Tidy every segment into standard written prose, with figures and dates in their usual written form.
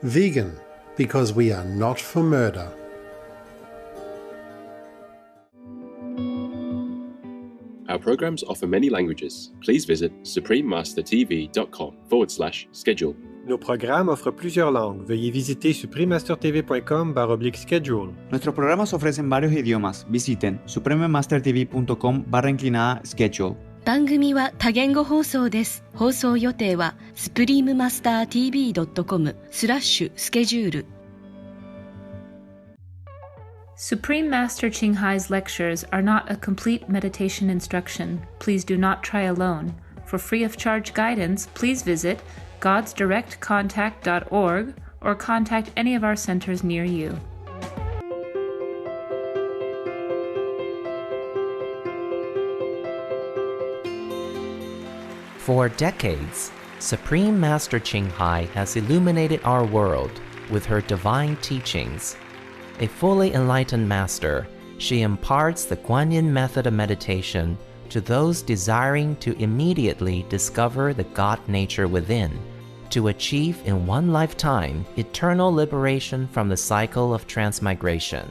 Vegan, because we are not for murder. Our programs offer many languages. Please visit suprememastertv.com/schedule. Nos programmes offrent plusieurs langues. Veuillez visiter suprememastertv.com/schedule. Nuestros programas ofrecen varios idiomas. Visiten suprememastertv.com/schedule. 番組は多言語放送です。放送予定は suprememastertv.com/schedule。 Supreme Master Ching Hai's lectures are not a complete meditation instruction. Please do not try alone. For free of charge guidance, please visit godsdirectcontact.org or contact any of our centers near you. For decades, Supreme Master Ching Hai has illuminated our world with her divine teachings. A fully enlightened master, she imparts the Guanyin method of meditation to those desiring to immediately discover the God nature within, to achieve in one lifetime eternal liberation from the cycle of transmigration.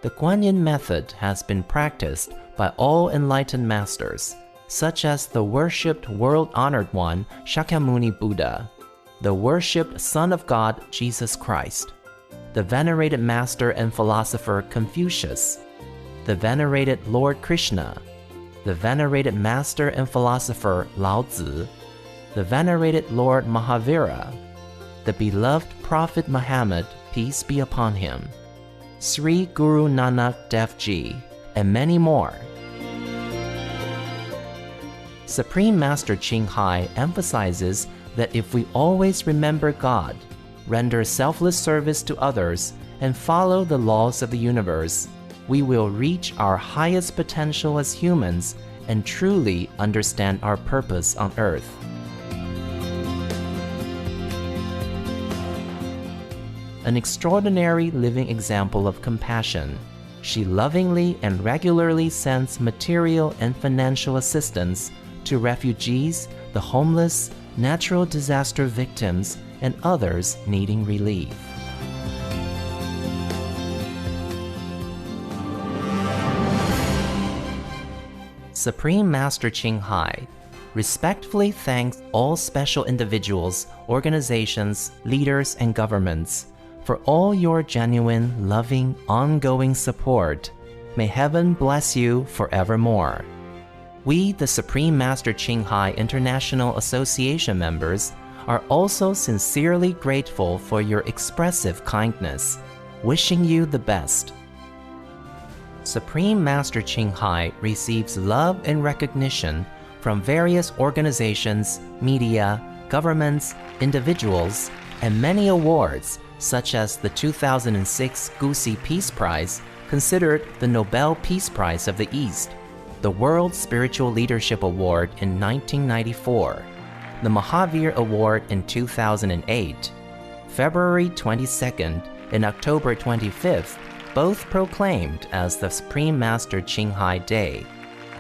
The Guanyin method has been practiced by all enlightened masters, such as the worshipped world-honored one Shakyamuni Buddha, the worshipped Son of God Jesus Christ, the venerated master and philosopher Confucius, the venerated Lord Krishna, the venerated master and philosopher Lao Tzu, the venerated Lord Mahavira, the beloved Prophet Muhammad, peace be upon him, Sri Guru Nanak Dev Ji, and many more. Supreme Master Ching Hai emphasizes that if we always remember God, render selfless service to others, and follow the laws of the universe, we will reach our highest potential as humans and truly understand our purpose on earth. An extraordinary living example of compassion, she lovingly and regularly sends material and financial assistance to refugees, the homeless, natural disaster victims, and others needing relief. Supreme Master Ching Hai respectfully thanks all special individuals, organizations, leaders, and governments for all your genuine, loving, ongoing support. May heaven bless you forevermore. We, the Supreme Master Ching Hai International Association members, are also sincerely grateful for your expressive kindness, wishing you the best. Supreme Master Ching Hai receives love and recognition from various organizations, media, governments, individuals, and many awards, such as the 2006 Gusi Peace Prize, considered the Nobel Peace Prize of the East, the World Spiritual Leadership Award in 1994, the Mahavir Award in 2008, February 22nd and October 25th, both proclaimed as the Supreme Master Ching Hai Day,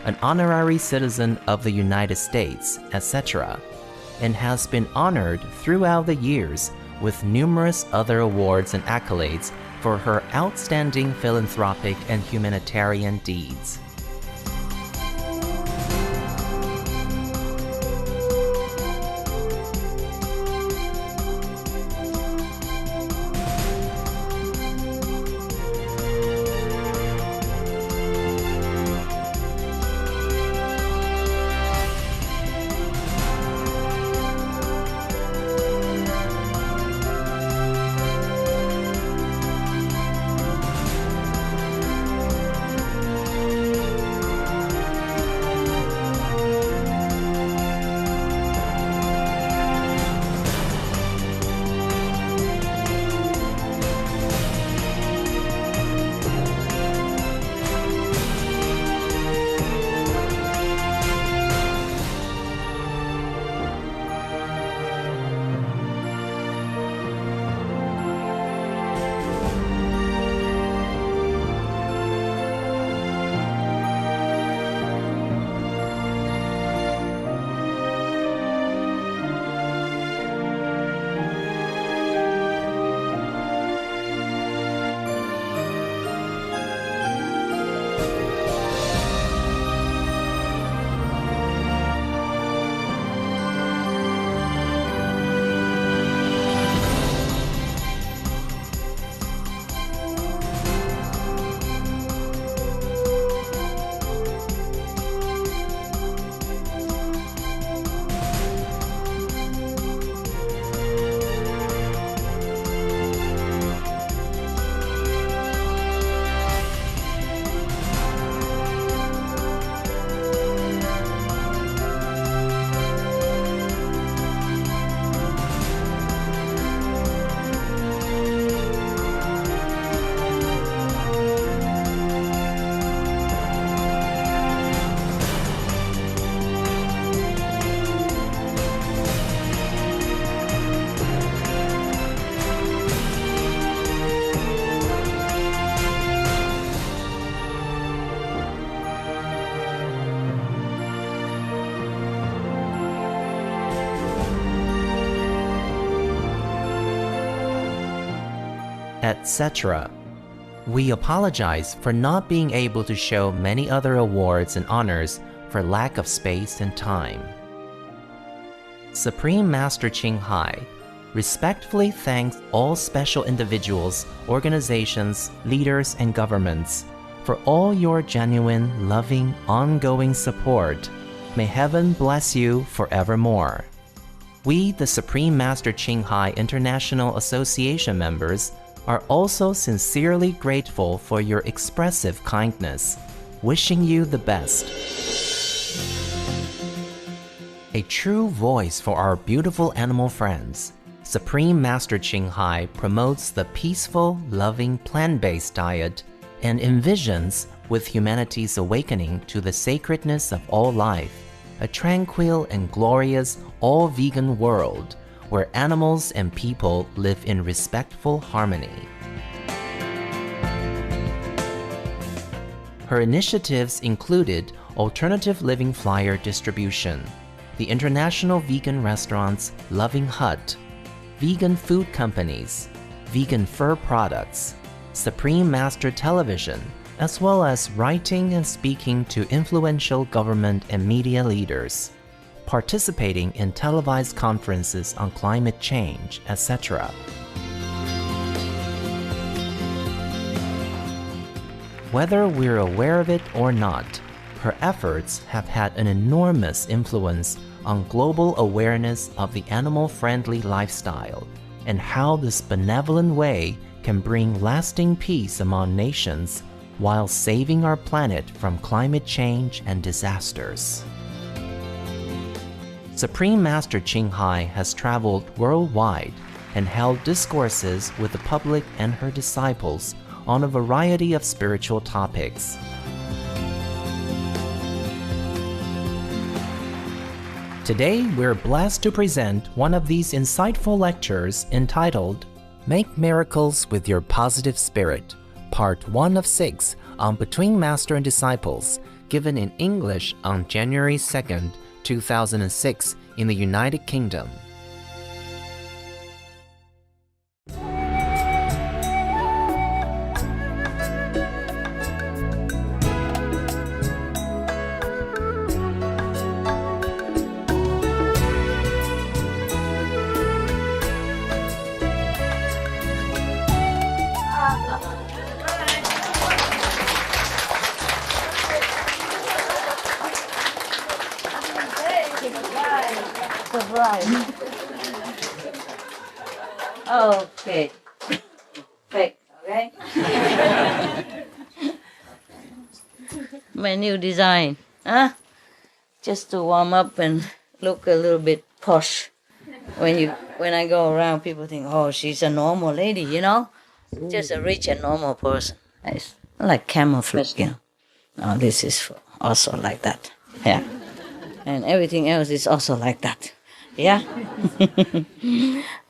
an honorary citizen of the United States, etc., and has been honored throughout the years with numerous other awards and accolades for her outstanding philanthropic and humanitarian deeds. etc. We apologize for not being able to show many other awards and honors for lack of space and time. Supreme Master Ching Hai respectfully thanks all special individuals, organizations, leaders, and governments for all your genuine, loving, ongoing support. May heaven bless you forevermore. We, the Supreme Master Ching Hai International Association members, are also sincerely grateful for your expressive kindness, wishing you the best. A true voice for our beautiful animal friends, Supreme Master Ching Hai promotes the peaceful, loving, plant-based diet and envisions, with humanity's awakening to the sacredness of all life, a tranquil and glorious all-vegan world where animals and people live in respectful harmony. Her initiatives included alternative living flyer distribution, the International Vegan Restaurants Loving Hut, vegan food companies, vegan fur products, Supreme Master Television, as well as writing and speaking to influential government and media leaders, participating in televised conferences on climate change, etc. Whether we're aware of it or not, her efforts have had an enormous influence on global awareness of the animal-friendly lifestyle and how this benevolent way can bring lasting peace among nations while saving our planet from climate change and disasters. Supreme Master Ching Hai has traveled worldwide and held discourses with the public and her disciples on a variety of spiritual topics. Today, we're blessed to present one of these insightful lectures entitled Make Miracles with Your Positive Spirit, Part 1 of 6 on Between Master and Disciples, given in English on January 2nd, 2006 in the United Kingdom. Okay. Fake, okay? My new design, huh? Just to warm up and look a little bit posh. When I go around, people think, oh, she's a normal lady, you know? Just a rich and normal person. It's like camouflage, you know? Oh, this is also like that, yeah. And everything else is also like that, yeah?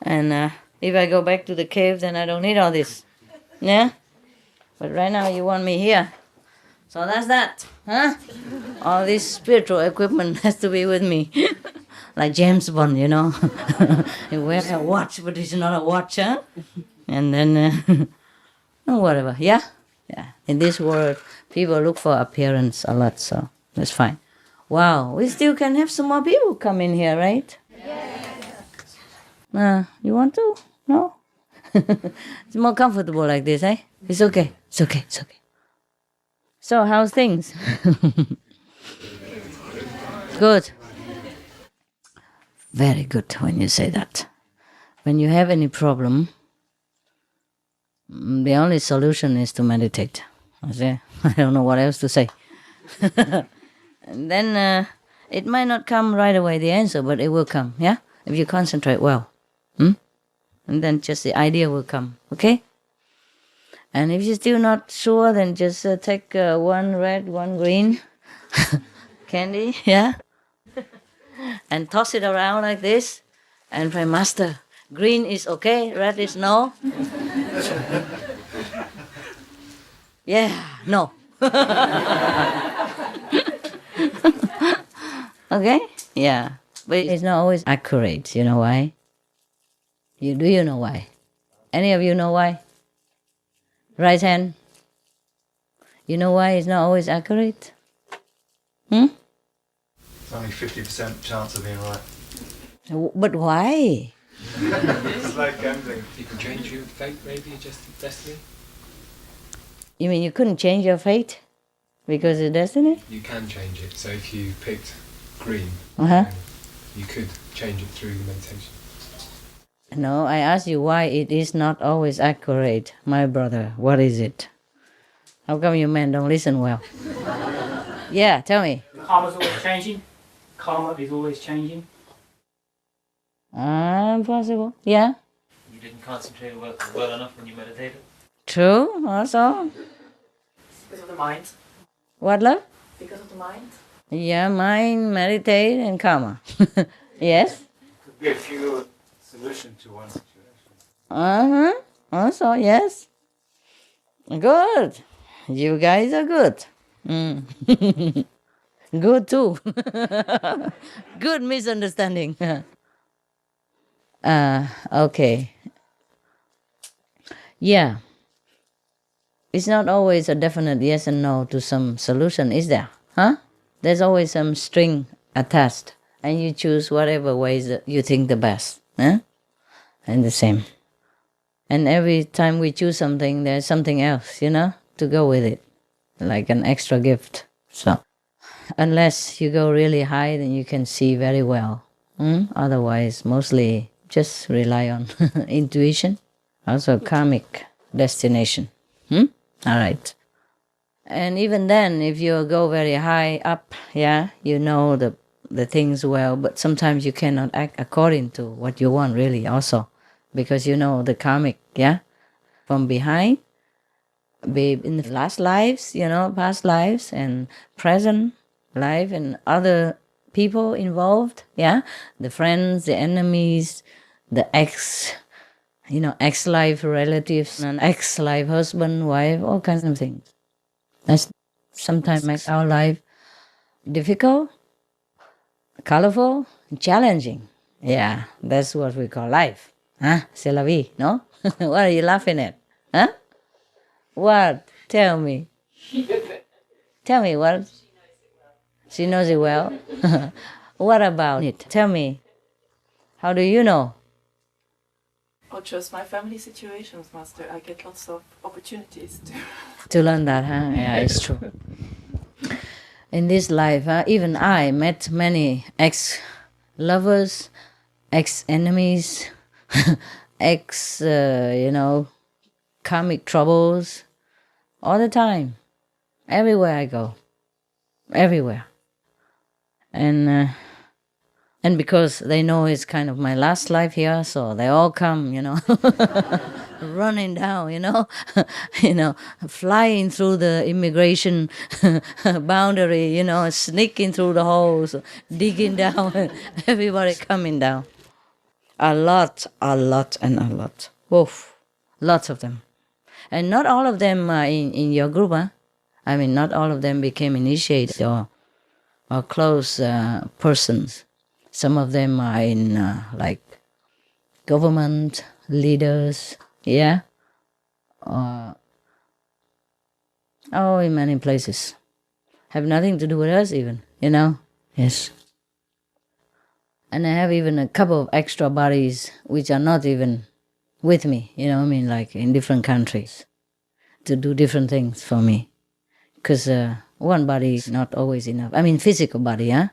And if I go back to the cave, then I don't need all this, yeah? But right now you want me here. So that's that, huh? All this spiritual equipment has to be with me. Like James Bond, you know? He wears a watch, but it's not a watch, huh? And then, whatever, yeah? Yeah. In this world, people look for appearance a lot, so that's fine. Wow, we still can have some more people come in here, right? Yes. You want to? No? It's more comfortable like this, eh? It's okay. It's okay. It's okay. So, how's things? Good. Very good when you say that. When you have any problem, the only solution is to meditate. I don't know what else to say. And then it might not come right away, the answer, but it will come, yeah? If you concentrate well. And then just the idea will come, okay? And if you're still not sure, then just take one red, one green candy, yeah? And toss it around like this. And pray, Master, green is okay, red is no. Yeah, no. Okay? Yeah. But it's not always accurate. You know why? Do you know why? Any of you know why? Right hand. You know why it's not always accurate? Hmm? It's only 50% chance of being right. But why? It's like gambling. You can change your fate, maybe, just destiny. You mean you couldn't change your fate because of destiny? You can change it. So if you picked green, Uh-huh. you could change it through meditation. No, I asked you why it is not always accurate, my brother. What is it? How come you men don't listen well? Yeah, tell me. Karma's always changing. Karma is always changing. Possible. Yeah. You didn't concentrate well enough when you meditated. True, also. Because of the mind. What, love? Because of the mind. Yeah, mind, meditate, and karma. Yes? Could be a few solution to one situation. Uh-huh. Also, yes. Good. You guys are good. Mm. Good too. Good misunderstanding. Okay. Yeah. It's not always a definite yes and no to some solution, is there? Huh? There's always some string attached, and you choose whatever ways that you think the best. Huh? And the same. And every time we choose something, there's something else, to go with it, like an extra gift. So, unless you go really high, then you can see very well. Otherwise, mostly just rely on intuition. Also, karmic destination. All right. And even then, if you go very high up, you know the things well, but sometimes you cannot act according to what you want really also, because you know the karmic, from behind, be in the last lives, past lives and present life and other people involved, the friends, the enemies, the ex-life relatives, and ex-life husband, wife, all kinds of things. That sometimes makes our life difficult, colorful, challenging. Yeah, that's what we call life. C'est la vie, no? What are you laughing at? Huh? What? Tell me. Tell me what? She knows it well. What about it? Tell me. How do you know? Or just my family situations, Master. I get lots of opportunities to learn that, huh? Yeah, it's true. In this life, even I met many ex-lovers, ex-enemies, karmic troubles, all the time, everywhere I go, everywhere. And because they know it's kind of my last life here, so they all come, running down, flying through the immigration boundary, sneaking through the holes, digging down, everybody coming down. A lot, and a lot. Oof, lots of them. And not all of them are in your group, huh? I mean, not all of them became initiated or close persons. Some of them are in, government leaders, in many places. Have nothing to do with us even, Yes. And I have even a couple of extra bodies which are not even with me, like in different countries, to do different things for me. Because one body is not always enough. I mean, physical body, huh?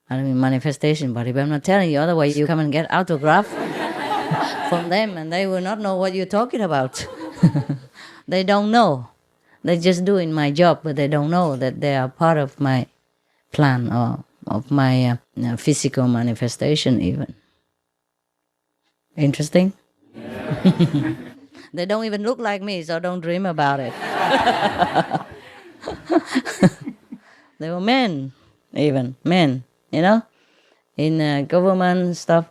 I mean, manifestation body, but I'm not telling you, otherwise you come and get autograph from them and they will not know what you're talking about. They don't know. They're just doing my job, but they don't know that they are part of my plan or of my physical manifestation even. Interesting? They don't even look like me, so don't dream about it. They were men, even, men. In government stuff,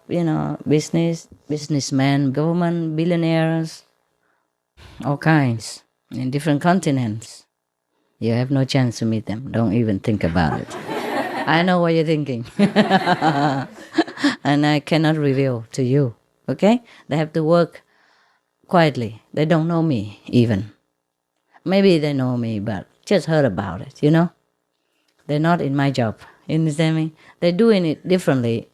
businessmen, government, billionaires, all kinds, in different continents. You have no chance to meet them. Don't even think about it. I know what you're thinking. And I cannot reveal to you, okay? They have to work quietly. They don't know me, even. Maybe they know me, but just heard about it, you know? They're not in my job. You understand me? They're doing it differently.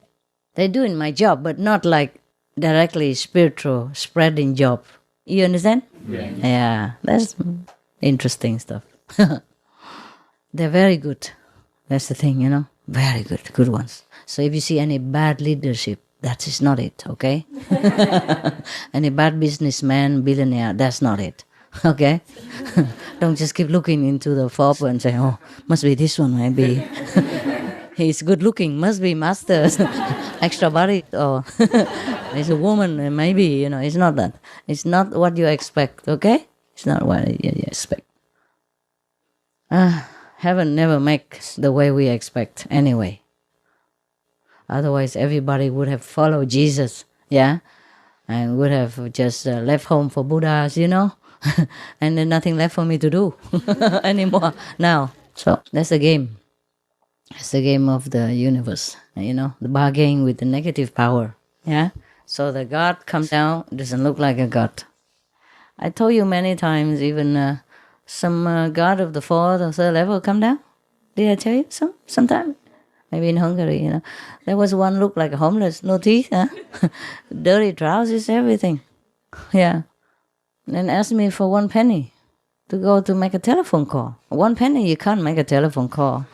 They're doing my job, but not like directly spiritual spreading job. You understand? Yeah, that's interesting stuff. They're very good. That's the thing, you know? Very good ones. So if you see any bad leadership, that is not it, okay? Any bad businessman, billionaire, that's not it, okay? Don't just keep looking into the photo and say, oh, must be this one, maybe. He's good looking, must be master, extra body, or he's a woman, maybe, you know, it's not that. It's not what you expect, okay? It's not what you expect. Heaven never makes the way we expect anyway. Otherwise, everybody would have followed Jesus, yeah? And would have just left home for Buddhas, you know? And then nothing left for me to do anymore now. So that's the game. It's the game of the universe, you know? The bargain with the negative power, yeah? So the God comes down, doesn't look like a God. I told you many times, even some God of the fourth or third level come down. Did I tell you sometime? Maybe in Hungary, you know. There was one looked like a homeless, no teeth, huh? Dirty trousers, everything. Yeah. And asked me for 1 penny to go to make a telephone call. 1 penny, you can't make a telephone call.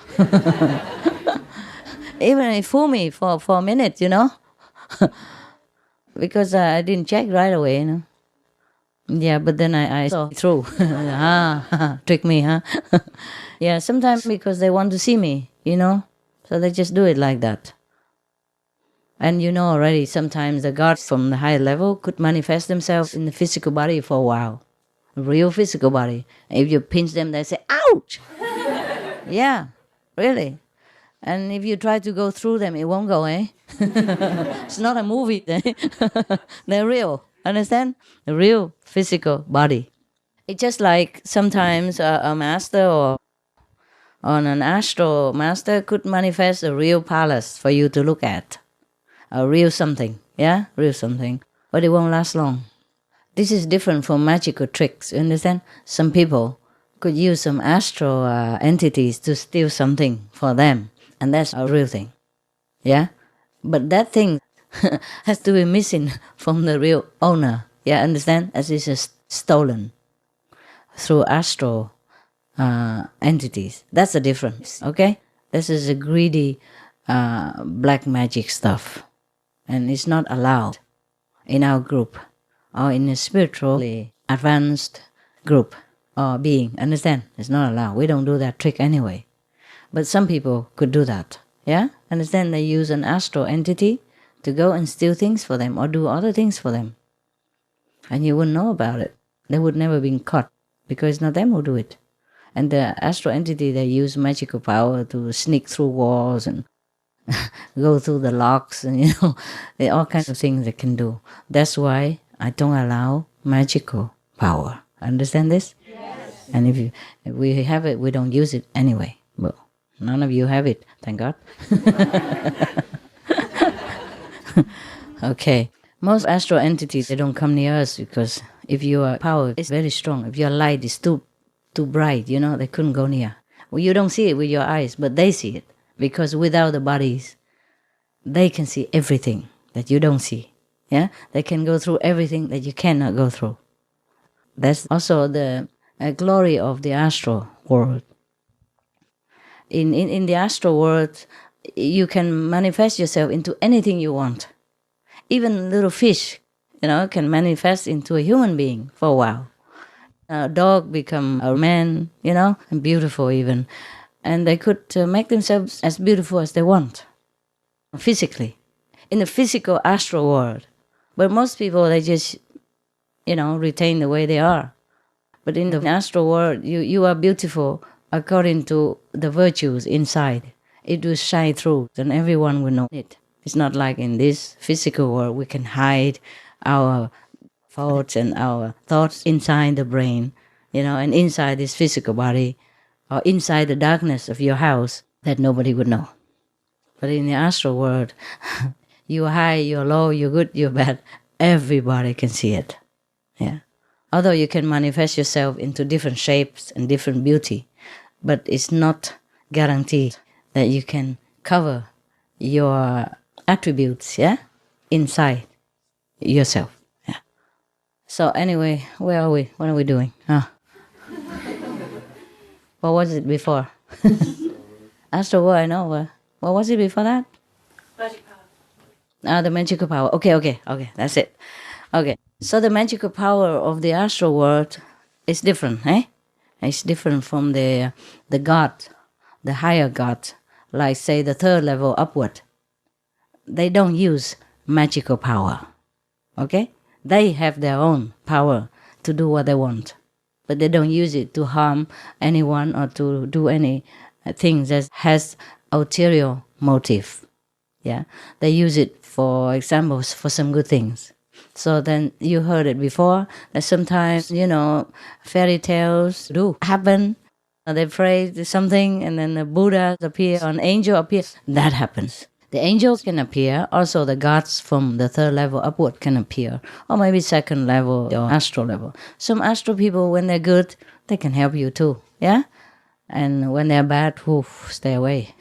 Even it fooled me for a minute, you know. Because I didn't check right away, you know. Yeah, but then I saw through. Trick me, huh? Yeah, sometimes because they want to see me, you know. So they just do it like that. And you know already, sometimes the gods from the higher level could manifest themselves in the physical body for a while. A real physical body. If you pinch them, they say, ouch! Yeah, really. And if you try to go through them, it won't go, eh? It's not a movie. They're real. Understand? A real physical body. It's just like sometimes a master or an astral master could manifest a real palace for you to look at. A real something. Yeah? Real something. But it won't last long. This is different from magical tricks. You understand? Some people could use some astral entities to steal something for them. And that's a real thing. Yeah? But that thing has to be missing from the real owner. Yeah, understand? As it's just stolen through astral entities. That's the difference, okay? This is a greedy black magic stuff. And it's not allowed in our group or in a spiritually advanced group or being. Understand? It's not allowed. We don't do that trick anyway. But some people could do that. Yeah? Understand? They use an astral entity to go and steal things for them or do other things for them. And you wouldn't know about it. They would never be caught because it's not them who do it. And the astral entity, they use magical power to sneak through walls and go through the locks and, you know, there are all kinds of things they can do. That's why I don't allow magical power. Understand this? Yes. And if we have it, we don't use it anyway. Well, none of you have it, thank God. Okay. Most astral entities, they don't come near us because if your power is very strong, if your light is too bright, you know, they couldn't go near. Well, you don't see it with your eyes, but they see it. Because without the bodies, they can see everything that you don't see. Yeah? They can go through everything that you cannot go through. That's also the glory of the astral world. In the astral world, you can manifest yourself into anything you want. Even little fish, you know, can manifest into a human being for a while. A dog become a man, you know, and beautiful even. And they could make themselves as beautiful as they want, physically, in the physical astral world. But most people, they just, you know, retain the way they are. But in the astral world, you are beautiful according to the virtues inside. It will shine through, and everyone will know it. It's not like in this physical world, we can hide our faults and our thoughts inside the brain, you know, and inside this physical body, or inside the darkness of your house, that nobody would know. But in the astral world, you're high, you're low, you're good, you're bad, everybody can see it. Yeah. Although you can manifest yourself into different shapes and different beauty, but it's not guaranteed that you can cover your attributes, yeah, inside yourself. Yeah. So anyway, where are we? What are we doing? What was it before? Astral world, I know. What was it before that? Magic power. The magical power. Okay, that's it. Okay, so the magical power of the astral world is different, eh? It's different from the God, the higher God, like say the third level upward. They don't use magical power, okay? They have their own power to do what they want, but they don't use it to harm anyone or to do any things that has ulterior motive. Yeah, they use it, for example, for some good things. So then you heard it before that sometimes, fairy tales do happen. They pray to something and then the Buddha appear or an angel appear. That happens. The angels can appear. Also the gods from the third level upward can appear. Or maybe second level or astral level. Some astral people, when they're good, they can help you too. Yeah? And when they're bad, stay away.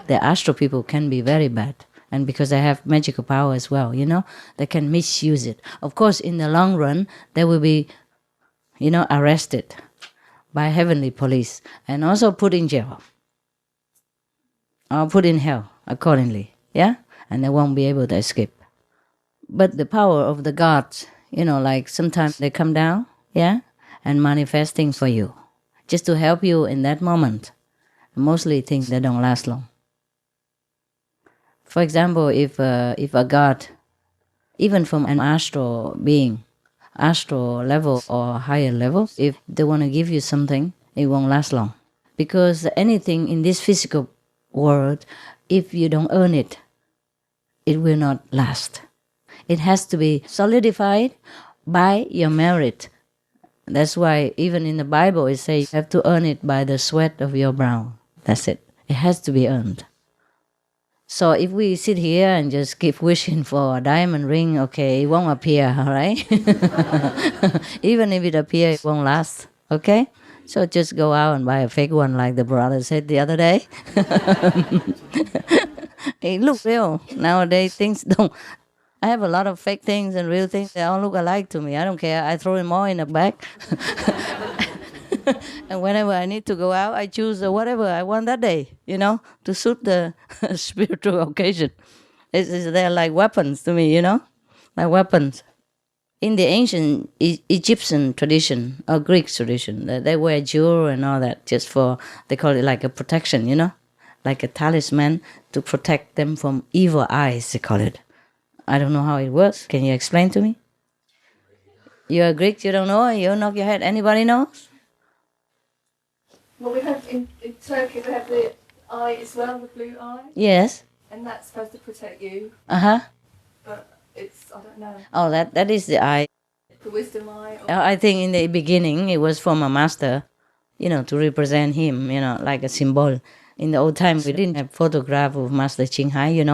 The astral people can be very bad. And because they have magical power as well, they can misuse it. Of course, in the long run, they will be, arrested by heavenly police and also put in jail or put in hell accordingly, yeah? And they won't be able to escape. But the power of the gods, like sometimes they come down, yeah, and manifesting for you, just to help you in that moment. Mostly things that don't last long. For example, if a god, even from an astral being, astral level or higher level, if they want to give you something, it won't last long. Because anything in this physical world, if you don't earn it, it will not last. It has to be solidified by your merit. That's why even in the Bible it says you have to earn it by the sweat of your brow. That's it. It has to be earned. So if we sit here and just keep wishing for a diamond ring, okay, it won't appear, all right? Even if it appears, it won't last, okay? So just go out and buy a fake one like the brother said the other day. It looks real. Nowadays, things don't... I have a lot of fake things and real things. They all look alike to me. I don't care. I throw them all in a bag. And whenever I need to go out, I choose whatever I want that day, to suit the spiritual occasion. They're like weapons to me, like weapons. In the ancient Egyptian tradition or Greek tradition, they wear jewelry and all that just for, they call it like a protection, like a talisman to protect them from evil eyes, they call it. I don't know how it works. Can you explain to me? You're a Greek, you don't know? You knock your head. Anybody knows? Well, we have in Turkey, we have the eye as well, the blue eye. Yes. And that's supposed to protect you. Uh-huh. But it's, I don't know. Oh, that is the eye. The wisdom eye. I think in the beginning it was from a master, to represent him, like a symbol. In the old times, we didn't have photograph of Master Ching Hai,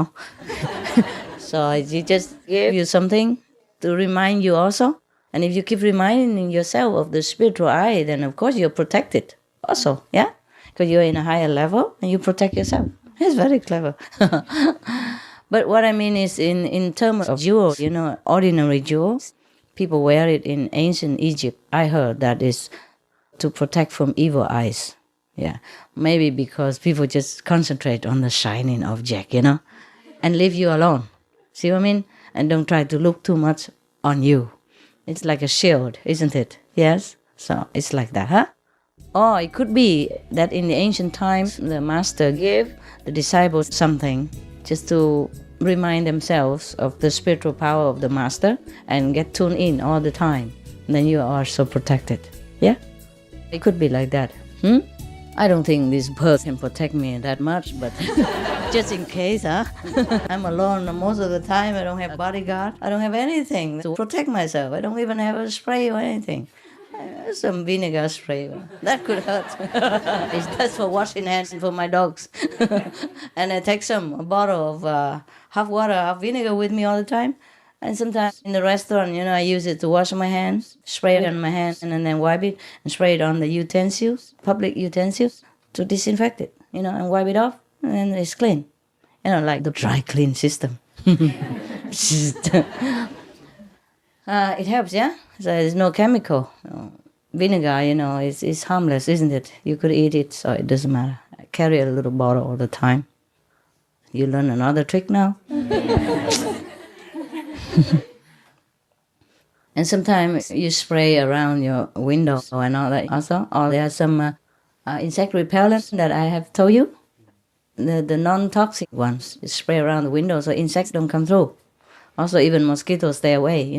So he just gave you something to remind you also. And if you keep reminding yourself of the spiritual eye, then of course you're protected also, yeah? Because you're in a higher level and you protect yourself. It's very clever. But what I mean is in terms of jewels, ordinary jewels, people wear it in ancient Egypt. I heard that is to protect from evil eyes. Yeah, maybe because people just concentrate on the shining object, and leave you alone. See what I mean? And don't try to look too much on you. It's like a shield, isn't it? Yes? So it's like that, huh? Or it could be that in the ancient times, the master gave the disciples something just to remind themselves of the spiritual power of the master and get tuned in all the time. And then you are so protected. Yeah? It could be like that. I don't think this bird can protect me that much, but just in case, huh? I'm alone most of the time. I don't have bodyguard. I don't have anything to protect myself. I don't even have a spray or anything. Some vinegar spray. That could hurt. That's for washing hands and for my dogs. And I take a bottle of half water, half vinegar with me all the time. And sometimes in the restaurant, I use it to wash my hands, spray it on my hands, and then wipe it and spray it on the utensils, public utensils, to disinfect it, and wipe it off, and then it's clean. Like the dry clean system. It helps, yeah? So there's no chemical. Vinegar, is harmless, isn't it? You could eat it, so it doesn't matter. I carry a little bottle all the time. You learn another trick now? And sometimes you spray around your window and all that also. Or there are some insect repellents that I have told you. The non-toxic ones. You spray around the window so insects don't come through. Also, even mosquitoes stay away.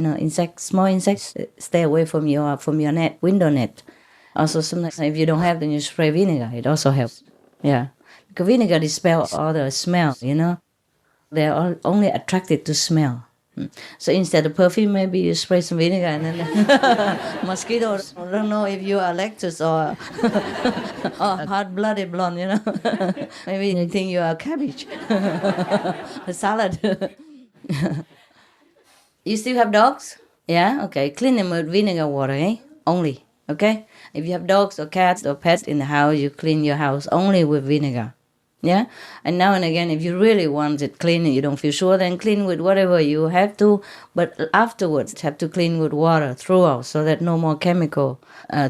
Small insects stay away from your net, window net. Also, sometimes if you don't have, then you spray vinegar. It also helps. Yeah, because vinegar dispels all the smell. They're all only attracted to smell. So instead of perfume, maybe you spray some vinegar, and then mosquitoes don't know if you are lactose or hot-blooded blonde. Maybe they think you are cabbage, a salad. You still have dogs? Yeah? Okay. Clean them with vinegar water, eh? Only. Okay? If you have dogs or cats or pets in the house, you clean your house only with vinegar. Yeah? And now and again, if you really want it clean and you don't feel sure, then clean with whatever you have to. But afterwards, have to clean with water throughout so that no more chemical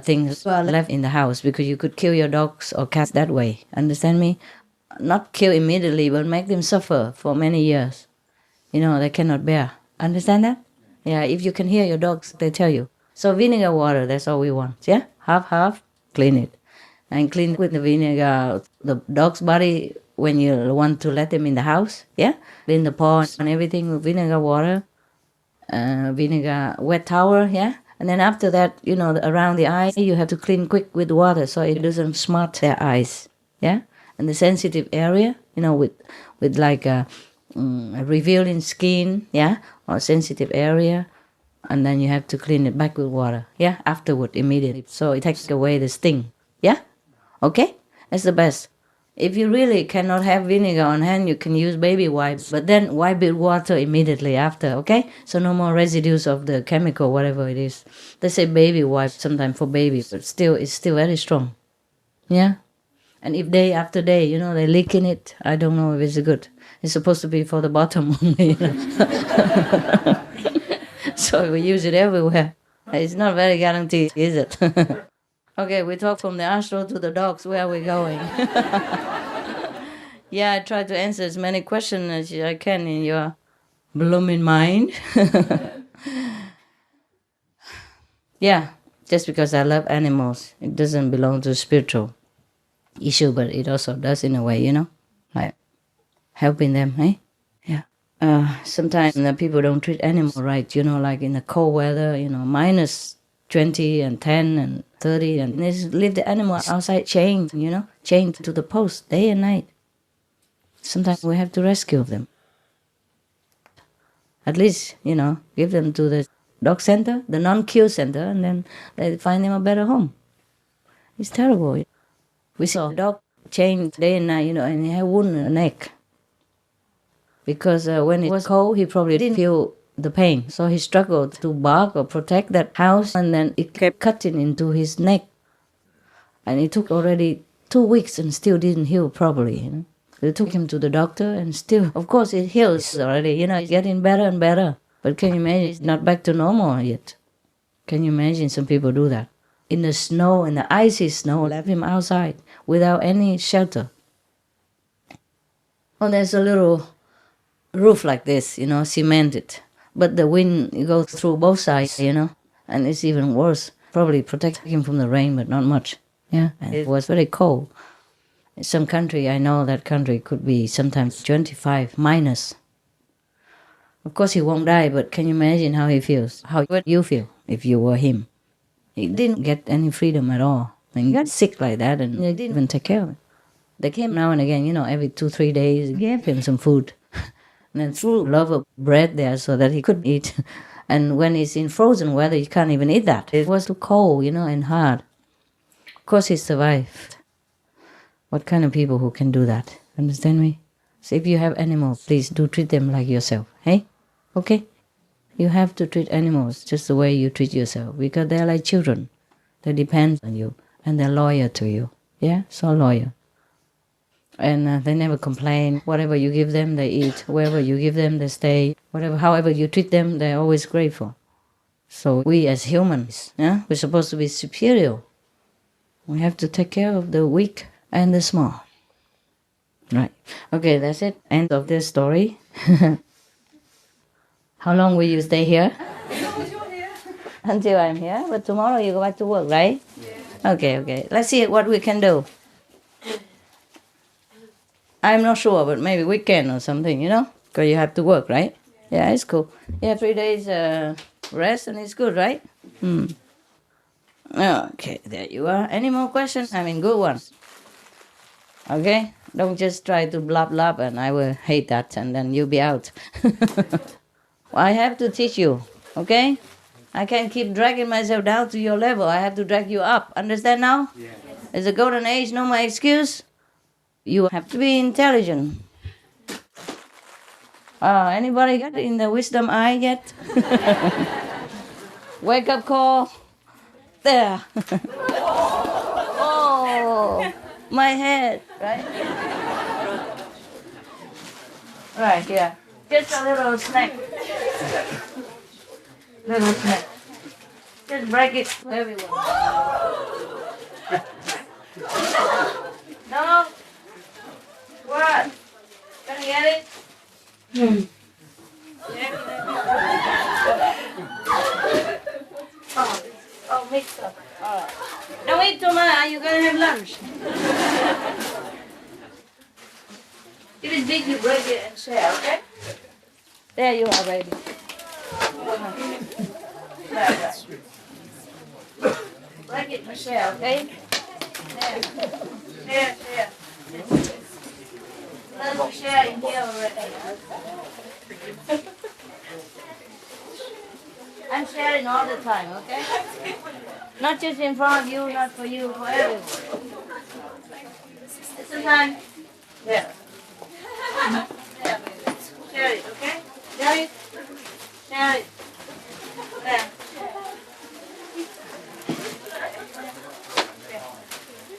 things are left in the house, because you could kill your dogs or cats that way. Understand me? Not kill immediately, but make them suffer for many years. They cannot bear. Understand that? Yeah, if you can hear your dogs, they tell you. So vinegar water, that's all we want. Yeah? Half, clean it. And clean with the vinegar the dog's body when you want to let them in the house. Yeah? Clean the paw and everything with vinegar water. Vinegar wet towel, yeah? And then after that, around the eye, you have to clean quick with water so it doesn't smart their eyes. Yeah? And the sensitive area, with like a revealing skin, yeah, or sensitive area, and then you have to clean it back with water, yeah, afterward, immediately, so it takes away the sting, yeah, okay, that's the best. If you really cannot have vinegar on hand, you can use baby wipes, but then wipe with water immediately after, okay, so no more residues of the chemical, whatever it is. They say baby wipes sometimes for babies, but it's still very strong, yeah. And if day after day, they leak in it, I don't know if it's good. It's supposed to be for the bottom only, So we use it everywhere. It's not very guaranteed, is it? Okay, we talk from the astral to the dogs. Where are we going? Yeah, I try to answer as many questions as I can in your blooming mind. Yeah, just because I love animals, it doesn't belong to spiritual issue, but it also does in a way, like helping them, eh? Yeah. Sometimes the people don't treat animals right, like in the cold weather, minus 20 and 10 and 30, and they just leave the animal outside chained, chained to the post day and night. Sometimes we have to rescue them. At least, give them to the dog center, the non-kill center, and then they find them a better home. It's terrible. We saw a dog chained day and night, and he had a wound in the neck. Because when it was cold, he probably didn't feel the pain. So he struggled to bark or protect that house, and then it kept cutting into his neck. And it took already 2 weeks and still didn't heal properly. They took him to the doctor, and still, of course, it heals already. It's getting better and better. But can you imagine, it's not back to normal yet. Can you imagine some people do that? In the snow, in the icy snow, left him outside without any shelter. Well, there's a little roof like this, cemented. But the wind goes through both sides, and it's even worse. Probably protect him from the rain, but not much. Yeah, and it was very cold. In some country, I know that country could be sometimes 25 minus. Of course, he won't die, but can you imagine how he feels? How would you feel if you were him? He didn't get any freedom at all. And he got sick like that, and they didn't even take care of him. They came now and again, every 2-3 days, gave him some food. And then threw a loaf of bread there so that he could eat. And when it's in frozen weather, you can't even eat that. It was too cold, and hard. Of course, he survived. What kind of people who can do that? Understand me? So if you have animals, please do treat them like yourself, hey? Okay? You have to treat animals just the way you treat yourself because they're like children. They depend on you and they're loyal to you. Yeah, so loyal. And they never complain. Whatever you give them, they eat. Wherever you give them, they stay. However you treat them, they're always grateful. So we as humans, yeah, we're supposed to be superior. We have to take care of the weak and the small. Right. Okay, that's it. End of this story. How long will you stay here? Until I'm here. But tomorrow you go back to work, right? Yeah. Okay. Let's see what we can do. I'm not sure, but maybe weekend or something, because you have to work, right? Yeah, it's cool. You have 3 days rest and it's good, right? Okay, there you are. Any more questions? I mean, good ones. Okay? Don't just try to blah and I will hate that and then you'll be out. Well, I have to teach you, okay? I can't keep dragging myself down to your level. I have to drag you up. Understand now? Yeah. It's a golden age, no more excuse. You have to be intelligent. Anybody got in the wisdom eye yet? Wake up call. There. Oh, my head, right? Right, yeah. Just a little snack. Little snack. Just break it for everyone. No? What? Can you get it? Oh, mix up. All right. Don't eat too much. You're going to have lunch. If it's big, you break it and share, okay? There you are, baby. Break it and share, okay? Share. Let's share in here already. I'm sharing all the time, okay? Not just in front of you, not for you, for everyone. It's the time. Yeah. Share it, okay? Share it. Share it. There.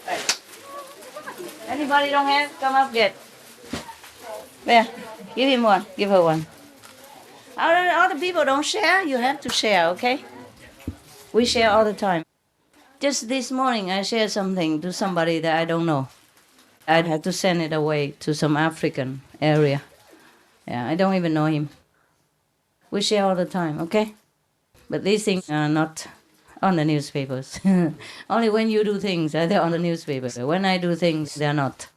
Right. Anybody don't have? Come up, get. There. Give him one. Give her one. Other people don't share. You have to share, okay? We share all the time. Just this morning, I shared something to somebody that I don't know. I had to send it away to some African area. Yeah, I don't even know him. We share all the time, okay? But these things are not on the newspapers. Only when you do things, they're on the newspapers. When I do things, they're not.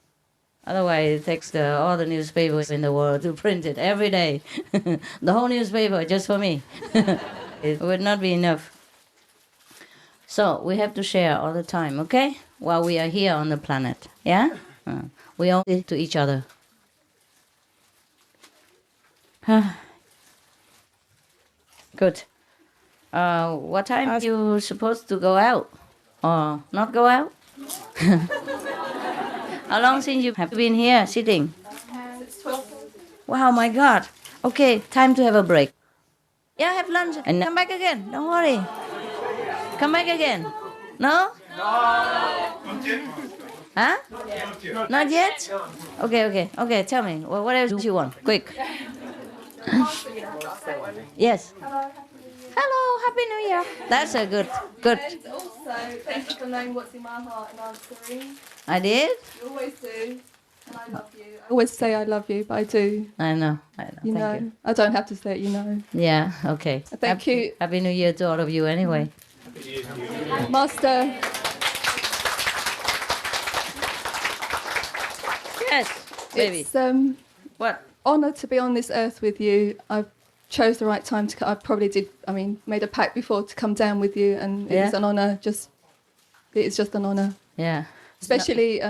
Otherwise, it takes all the newspapers in the world to print it every day. The whole newspaper just for me. It would not be enough. So we have to share all the time, okay? While we are here on the planet, yeah? We owe it to each other. Good. What time are you supposed to go out? Or not go out? How long since you have been here sitting? It's 12. Wow, my God. Okay, time to have a break. Yeah, have lunch and come back again. Don't worry. Come back again. No? Huh? Not yet? Okay, tell me. What else do you want? Quick. Yes. Hello, Happy New Year. That's a good. And also, thank you for knowing what's in my heart and answering. I did? You always do. And I love you. I always say I love you, but I do. I know. You Thank know. you. I don't have to say it, you know. Yeah, okay. Thank you. Happy New Year to all of you anyway. Master. Yes, baby. It's what? Honour to be on this earth with you. I chose the right time to. I probably did. Made a pact before to come down with you, and it was an honour. It is just an honour. Yeah. Especially,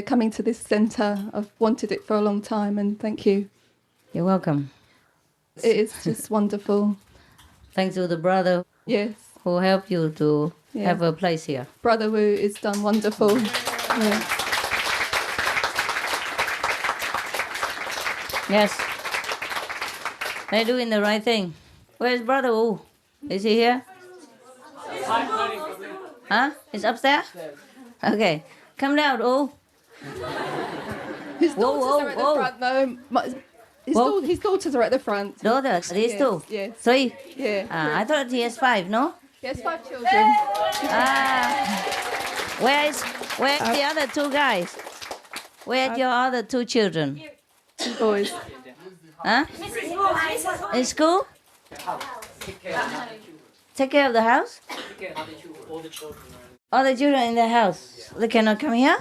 coming to this centre. I've wanted it for a long time, and thank you. You're welcome. It is just wonderful. Thanks to the brother. Yes. Who helped you to have a place here. Brother Wu is done wonderful. Yeah. Yes. They're doing the right thing. Where's brother U? Is he here? Huh? He's upstairs? Okay. Come down, U. His daughters are at the front, though. His daughters are at the front. Daughters, these Yes, two? yes. 3? Yeah. I thought he has 5, no? He has 5 children. Where's the other 2 guys? Where's your other 2 children? 2 boys. Huh? In school? Take care of the house? All the children in the house. They cannot come here?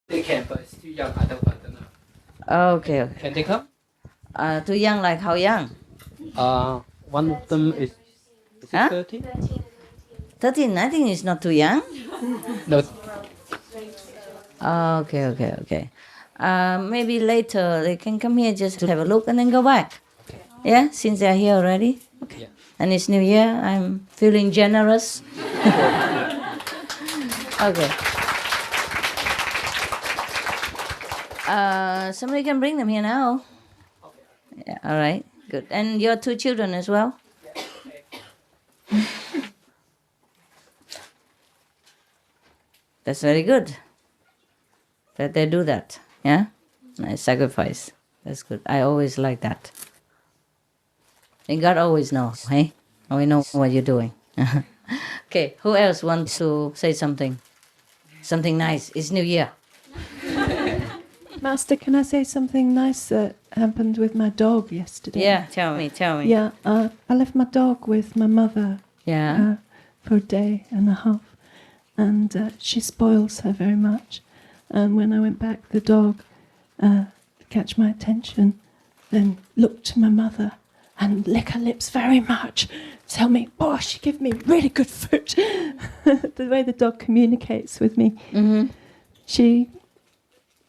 They can, but it's too young. I don't know. Okay. Can they come? Too young, like how young? One of them is Huh? 13? 13, I think it's not too young. No. Okay. Maybe later they can come here just to have a look and then go back. Okay. Yeah, since they're here already. Okay. Yeah. And it's New Year, I'm feeling generous. Okay. Somebody can bring them here now. Yeah, all right, good. And your 2 children as well? That's very good that they do that. Yeah? Nice sacrifice. That's good. I always like that. And God always knows, hey? We know what you're doing. Okay, who else wants to say something? Something nice. It's New Year. Master, can I say something nice that happened with my dog yesterday? Yeah, tell me. Yeah, I left my dog with my mother for a day and a half, and she spoils her very much. And when I went back, the dog catch my attention, then looked to my mother and lick her lips very much. Tell me, oh, she give me really good food. The way the dog communicates with me. Mm-hmm.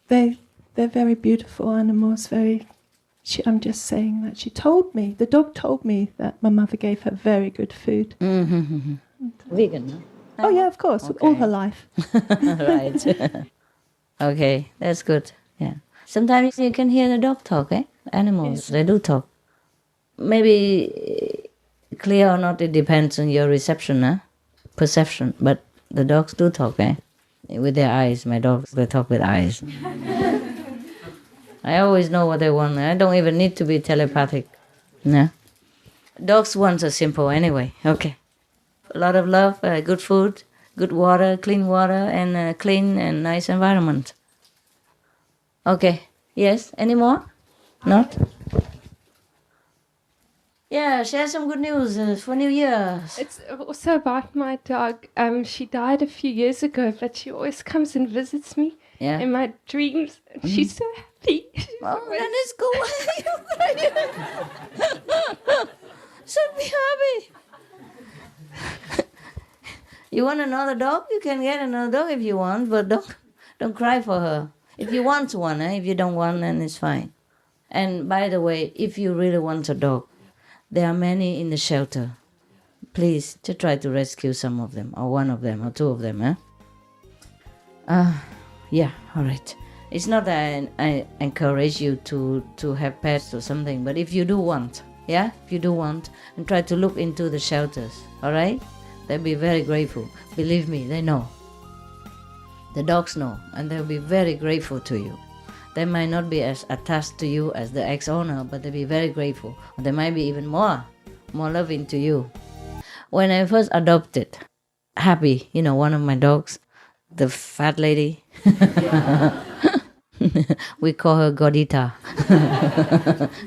They're very beautiful animals. I'm just saying that she told me, the dog told me that my mother gave her very good food. Mm-hmm. Vegan, no? Oh yeah, of course, Okay. all her life. Right. Okay, that's good. Yeah. Sometimes you can hear the dog talk, eh? Animals, Yes. they do talk. Maybe clear or not, it depends on your reception, perception. But the dogs do talk, eh? With their eyes. My dogs, they talk with eyes. I always know what they want. I don't even need to be telepathic. No. Dogs' wants are simple anyway. Okay. A lot of love, good food, good water, and a clean and nice environment. Okay. Yes? Any more? Not? Yeah, share some good news for New Year. It's also about my dog. She died a few years ago, but she always comes and visits me in my dreams. And she's so happy. Oh, that is cool. Should be happy. You want another dog? You can get another dog if you want, but don't cry for her. If you want one, if you don't want, then it's fine. And by the way, if you really want a dog, there are many in the shelter. Please, to try to rescue some of them, or one of them, or 2 of them, yeah, all right. It's not that I encourage you to have pets or something, but if you do want, if you do want, and try to look into the shelters, all right? They'll be very grateful. Believe me, they know. The dogs know, and they'll be very grateful to you. They might not be as attached to you as the ex-owner, but they'll be very grateful. They might be even more loving to you. When I first adopted Happy, one of my dogs, the fat lady, we call her Gordita,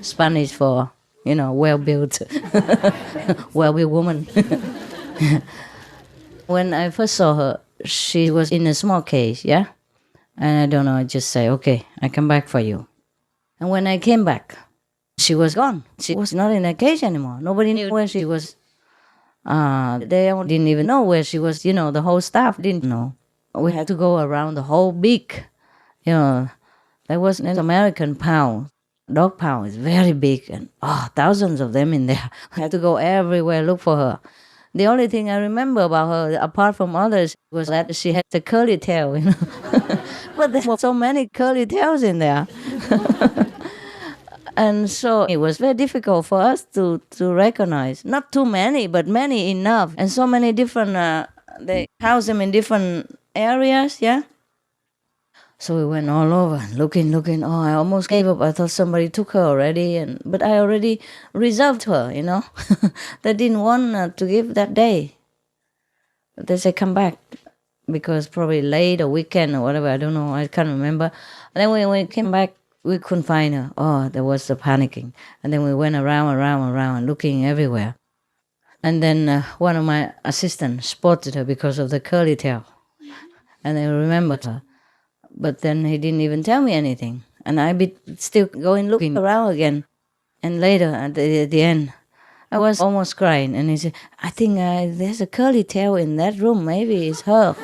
Spanish for, well-built, well-built woman. When I first saw her, she was in a small cage, And I don't know, I just say, okay, I come back for you. And when I came back, she was gone. She was not in a cage anymore. Nobody knew where she was. They didn't even know where she was, the whole staff didn't know. We had to go around the whole big, there was an American pound. Dog pound is very big and thousands of them in there. We had to go everywhere, look for her. The only thing I remember about her, apart from others, was that she had the curly tail, But there were so many curly tails in there. And so it was very difficult for us to recognize. Not too many, but many enough. And so many different, they house them in different areas, yeah? So we went all over, looking. Oh, I almost gave up. I thought somebody took her already, but I already reserved her, you know. They didn't want to give that day. But they said, come back, because probably late or weekend or whatever, I don't know, I can't remember. And then when we came back, we couldn't find her. Oh, there was the panicking. And then we went around, looking everywhere. And then one of my assistants spotted her because of the curly tail. And I remembered her. But then he didn't even tell me anything. And I be still going looking around again. And later, at the end, I was almost crying. And he said, I think there's a curly tail in that room. Maybe it's her.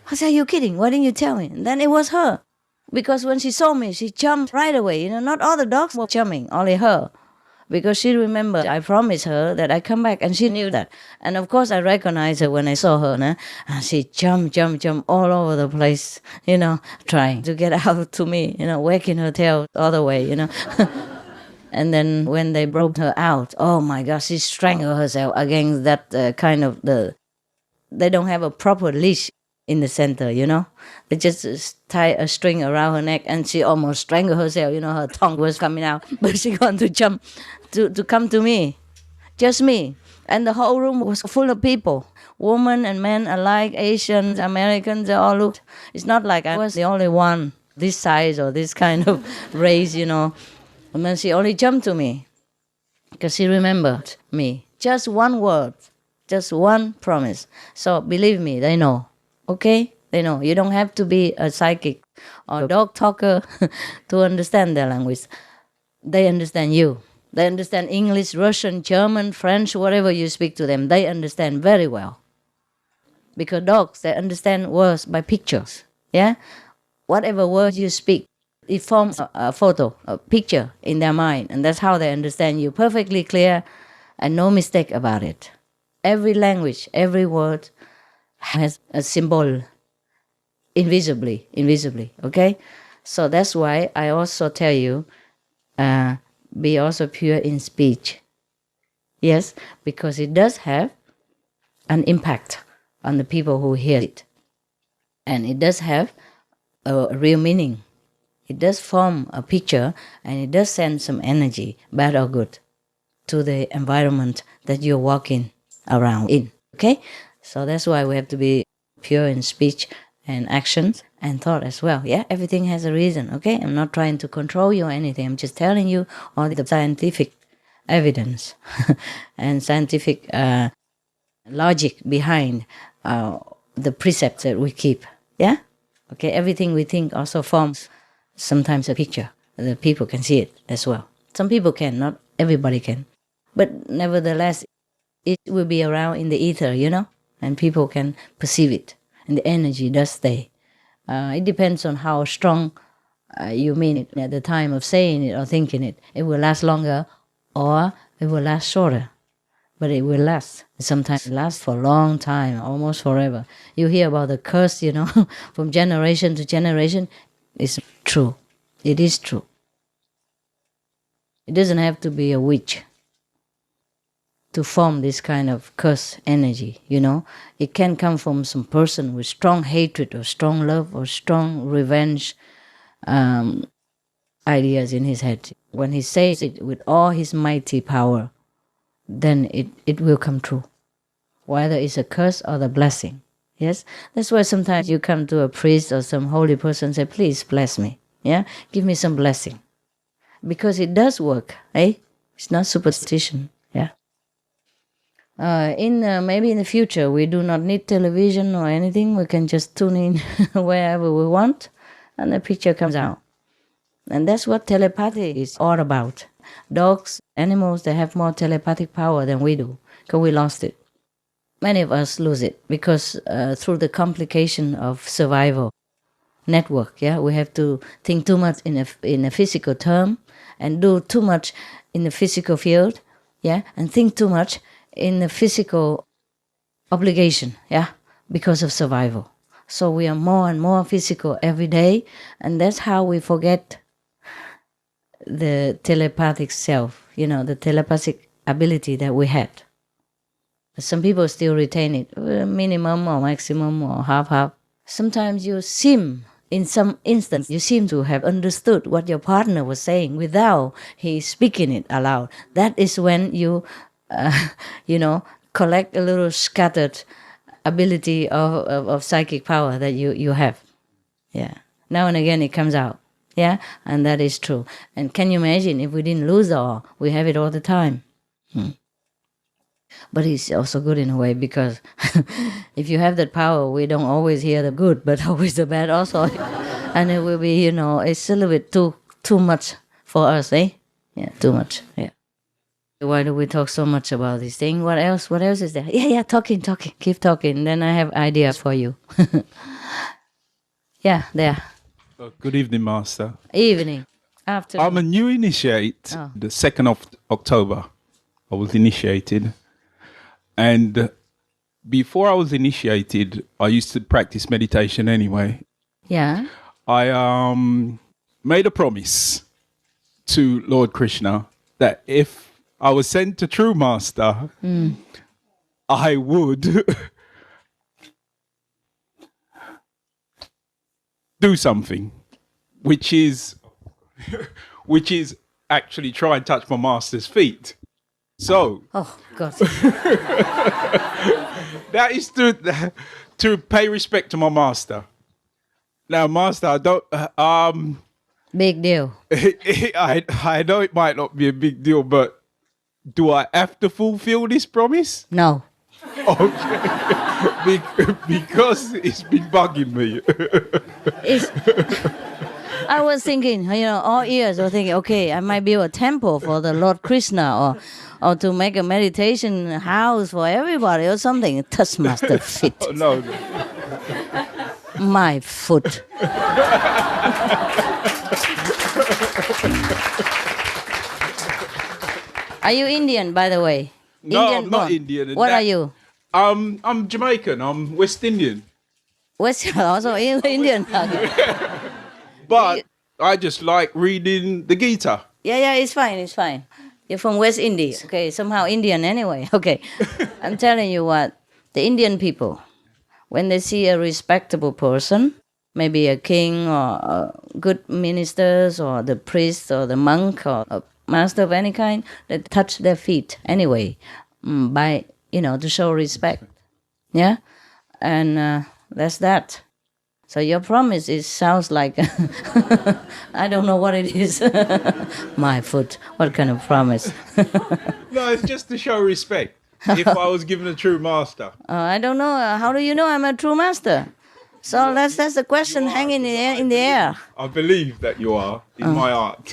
I said, are you kidding? Why didn't you tell me? And then it was her. Because when she saw me, she jumped right away. You know, not all the dogs were jumping, only her. Because she remembered I promised her that I come back, and she knew that. And of course, I recognized her when I saw her. And she jumped all over the place, you know, trying to get out to me, you know, wagging her tail all the way, you know. And then when they brought her out, oh my gosh, she strangled herself against that they don't have a proper leash in the center, you know. They just tie a string around her neck, and she almost strangled herself, you know, her tongue was coming out. But she got to jump to come to me, just me. And the whole room was full of people, women and men alike, Asians, Americans, they all looked. It's not like I was the only one this size or this kind of race, you know. And then she only jumped to me because she remembered me. Just one word, just one promise. So believe me, they know. Okay? They know. You don't have to be a psychic or a dog talker to understand their language. They understand you. They understand English, Russian, German, French, whatever you speak to them. They understand very well. Because dogs, they understand words by pictures. Yeah? Whatever words you speak, it forms a photo, a picture in their mind. And that's how they understand you perfectly clear and no mistake about it. Every language, every word has a symbol invisibly, okay? So that's why I also tell you, be also pure in speech. Yes, because it does have an impact on the people who hear it. And it does have a real meaning. It does form a picture, and it does send some energy, bad or good, to the environment that you're walking around in, okay? So that's why we have to be pure in speech and actions and thought as well. Yeah, everything has a reason, okay? I'm not trying to control you or anything. I'm just telling you all the scientific evidence and scientific logic behind the precepts that we keep. Yeah? Okay, everything we think also forms sometimes a picture. The people can see it as well. Some people can, not everybody can. But nevertheless, it will be around in the ether, you know? And people can perceive it. And the energy does stay. It depends on how strong you mean it at the time of saying it or thinking it. It will last longer or it will last shorter. But it will last. Sometimes it lasts for a long time, almost forever. You hear about the curse, you know, from generation to generation. It's true. It is true. It doesn't have to be a witch to form this kind of curse energy, you know. It can come from some person with strong hatred or strong love or strong revenge ideas in his head. When he says it with all his mighty power, then it will come true, whether it's a curse or the blessing. Yes? That's why sometimes you come to a priest or some holy person and say, please bless me. Yeah? Give me some blessing. Because it does work, eh? It's not superstition. Yeah? Maybe in the future we do not need television or anything. We can just tune in wherever we want and the picture comes out. And that's what telepathy is all about. Dogs, animals, they have more telepathic power than we do because we lost it. Many of us lose it because through the complication of survival network, yeah, we have to think too much in a physical term and do too much in the physical field, yeah, and think too much in the physical obligation, yeah, because of survival. So we are more and more physical every day, and that's how we forget the telepathic self, the telepathic ability that we had. Some people still retain it, minimum or maximum or half-half. Sometimes you seem, in some instance, you seem to have understood what your partner was saying without he speaking it aloud. That is when you, collect a little scattered ability of psychic power that you have. Yeah. Now and again it comes out. Yeah. And that is true. And can you imagine if we didn't lose it all? We have it all the time. But it's also good in a way, because if you have that power, we don't always hear the good, but always the bad also. And it will be, it's a little bit too much for us, eh? Yeah, too much. Yeah. Why do we talk so much about this thing? What else? What else is there? Yeah, talking. Keep talking. Then I have ideas for you. Yeah, there. Good evening, Master. Evening. Afternoon. I'm a new initiate. Oh. The 2nd of October, I was initiated. And before I was initiated, I used to practice meditation anyway. Yeah. I made a promise to Lord Krishna that if I was sent to True Master, I would do something, which is actually try and touch my master's feet. So, oh God, that is to pay respect to my master. Now, master, I don't. Big deal. I know it might not be a big deal, but do I have to fulfill this promise? No. Okay. Because it's been bugging me. I was thinking, all years I was thinking, okay, I might build a temple for the Lord Krishna, or to make a meditation house for everybody or something. Touch master feet. Oh, no. My foot. Are you Indian, by the way? No, Indian I'm not born? Indian. What are you? I'm Jamaican. I'm West Indian. Also Indian. But I just like reading the Gita. Yeah, it's fine. You're from West Indies. Okay, somehow Indian anyway. Okay. I'm telling you what, the Indian people, when they see a respectable person, maybe a king or good ministers or the priest or the monk or a master of any kind, they touch their feet anyway, by, to show respect. Yeah? And that's that. So your promise sounds like, I don't know what it is. My foot, what kind of promise? No, it's just to show respect. If I was given a true master. I don't know. How do you know I'm a true master? So that's the question hanging in the air. I believe that you are in my art.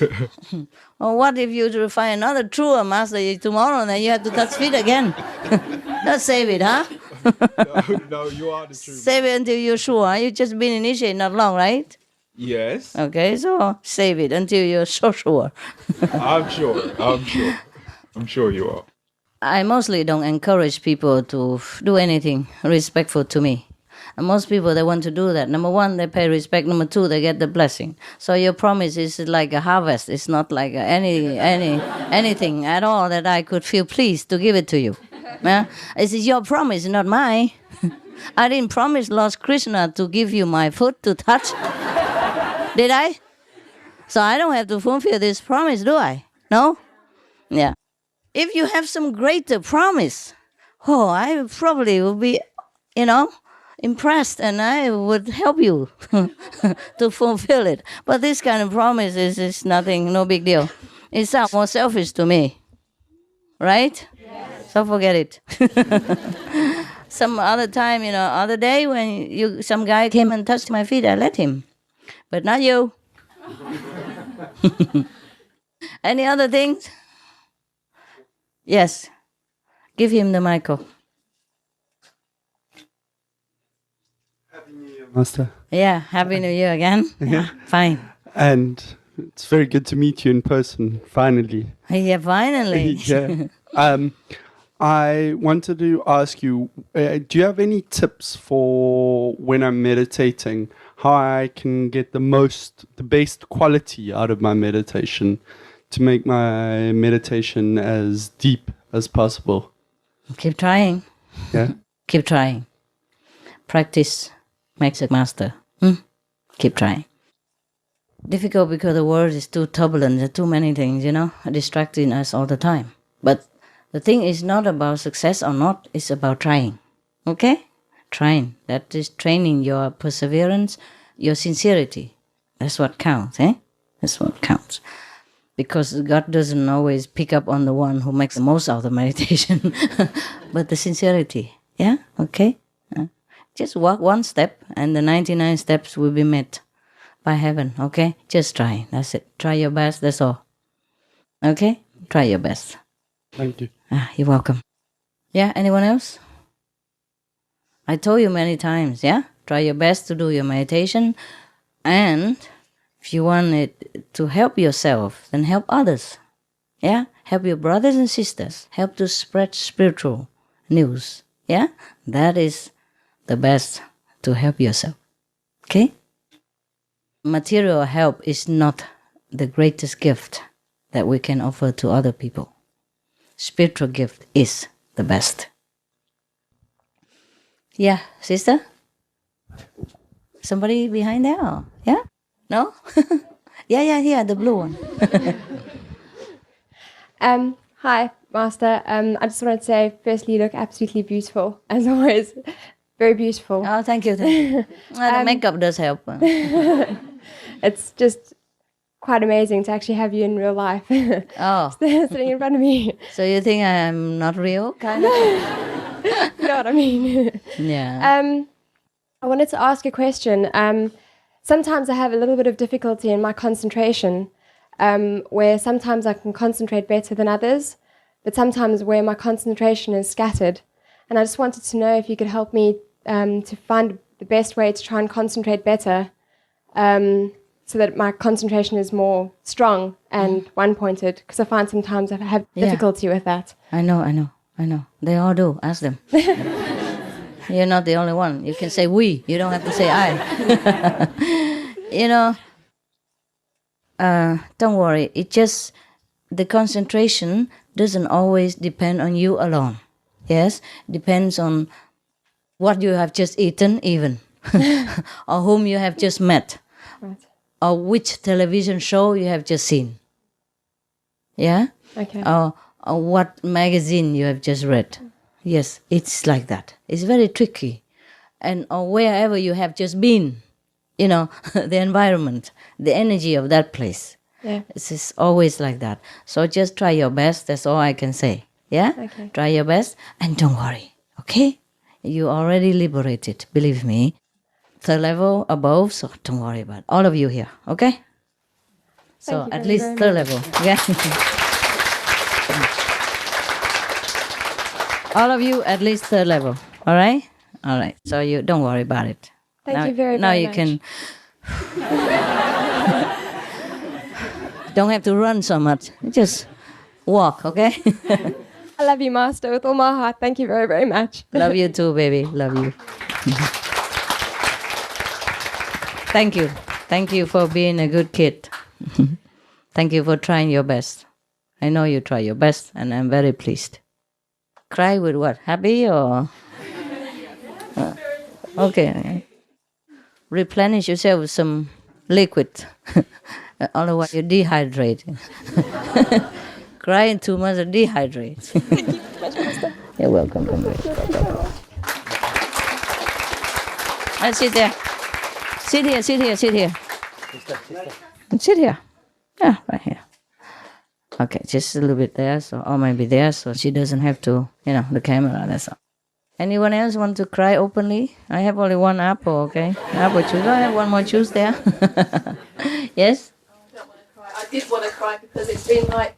Well, what if you find another truer master tomorrow and then you have to touch feet again? Let's save it, huh? No, you are the true. Save it until you're sure. You just been initiated not long, right? Yes. Okay, so save it until you're so sure. I'm sure you are. I mostly don't encourage people to do anything respectful to me. And most people, they want to do that. Number one, they pay respect. Number two, they get the blessing. So your promise is like a harvest. It's not like anything at all that I could feel pleased to give it to you. Yeah? This is your promise, not mine. I didn't promise Lord Krishna to give you my foot to touch. Did I? So I don't have to fulfill this promise, do I? No? Yeah. If you have some greater promise, I probably will be, impressed, and I would help you to fulfill it. But this kind of promise is nothing, no big deal. It sounds more selfish to me. Right? Yes. So forget it. Some other time, other day when some guy came and touched my feet, I let him. But not you. Any other things? Yes. Give him the microphone. Happy New Year, Master. Yeah, Happy New Year again. Yeah, fine. And it's very good to meet you in person, finally. Yeah, finally. Yeah. I wanted to ask you, do you have any tips for when I'm meditating, how I can get the best quality out of my meditation to make my meditation as deep as possible? Keep trying. Yeah. Keep trying. Practice makes a master. Keep trying. Difficult because the world is too turbulent. There are too many things, distracting us all the time. But the thing is not about success or not. It's about trying. Okay? Trying. That is training your perseverance, your sincerity. That's what counts, eh? That's what counts. Because God doesn't always pick up on the one who makes the most out of the meditation, but the sincerity. Yeah? Okay? Just walk one step and the 99 steps will be met by heaven. Okay? Just try. That's it. Try your best. That's all. Okay? Try your best. Thank you. You're welcome. Yeah? Anyone else? I told you many times, yeah? Try your best to do your meditation, and if you want it to help yourself, then help others. Yeah? Help your brothers and sisters. Help to spread spiritual news. Yeah? That is the best to help yourself. Okay? Material help is not the greatest gift that we can offer to other people. Spiritual gift is the best. Yeah, sister? Somebody behind there? Or? Yeah? No? yeah, the blue one. Hi, Master. I just wanted to say, firstly, you look absolutely beautiful, as always. Very beautiful. Oh, thank you. The makeup does help. It's just quite amazing to actually have you in real life. Oh. Sitting in front of me. So you think I'm not real, kind of? You know what I mean? Yeah. I wanted to ask a question. Sometimes I have a little bit of difficulty in my concentration, where sometimes I can concentrate better than others, but sometimes where my concentration is scattered. And I just wanted to know if you could help me to find the best way to try and concentrate better, so that my concentration is more strong and one-pointed, because I find sometimes I have difficulty with that. I know. They all do. Ask them. You're not the only one. You can say we. You don't have to say I. Don't worry. It just, the concentration doesn't always depend on you alone. Yes? Depends on what you have just eaten even. Or whom you have just met. Right. Or which television show you have just seen. Yeah? Okay. Or what magazine you have just read. Yes, it's like that. It's very tricky. And or wherever you have just been, the environment, the energy of that place. Yeah. It's just always like that. So just try your best. That's all I can say. Yeah? Okay. Try your best and don't worry. Okay? You're already liberated, believe me. Third level above, so don't worry about it. All of you here, okay? So at least third level. Yeah. All of you at least third level. All right? All right. So you don't worry about it. Thank you very now much. You can don't have to run so much. Just walk, okay? I love you, Master, with all my heart. Thank you very, very much. Love you too, baby. Love you. Thank you. Thank you for being a good kid. Thank you for trying your best. I know you try your best, and I'm very pleased. Cry with what? Happy or? Okay. Replenish yourself with some liquid. Otherwise, you dehydrate. Crying too much and dehydrate. Thank you so much, Master. You're welcome. Sit there. Sit here. Sit here. Yeah, right here. Okay, just a little bit there, or maybe there, so she doesn't have to, the camera, that's all. Anyone else want to cry openly? I have only one apple, okay? Apple juice. I have one more juice there. Yes? I don't want to cry. I did want to cry because it's been like...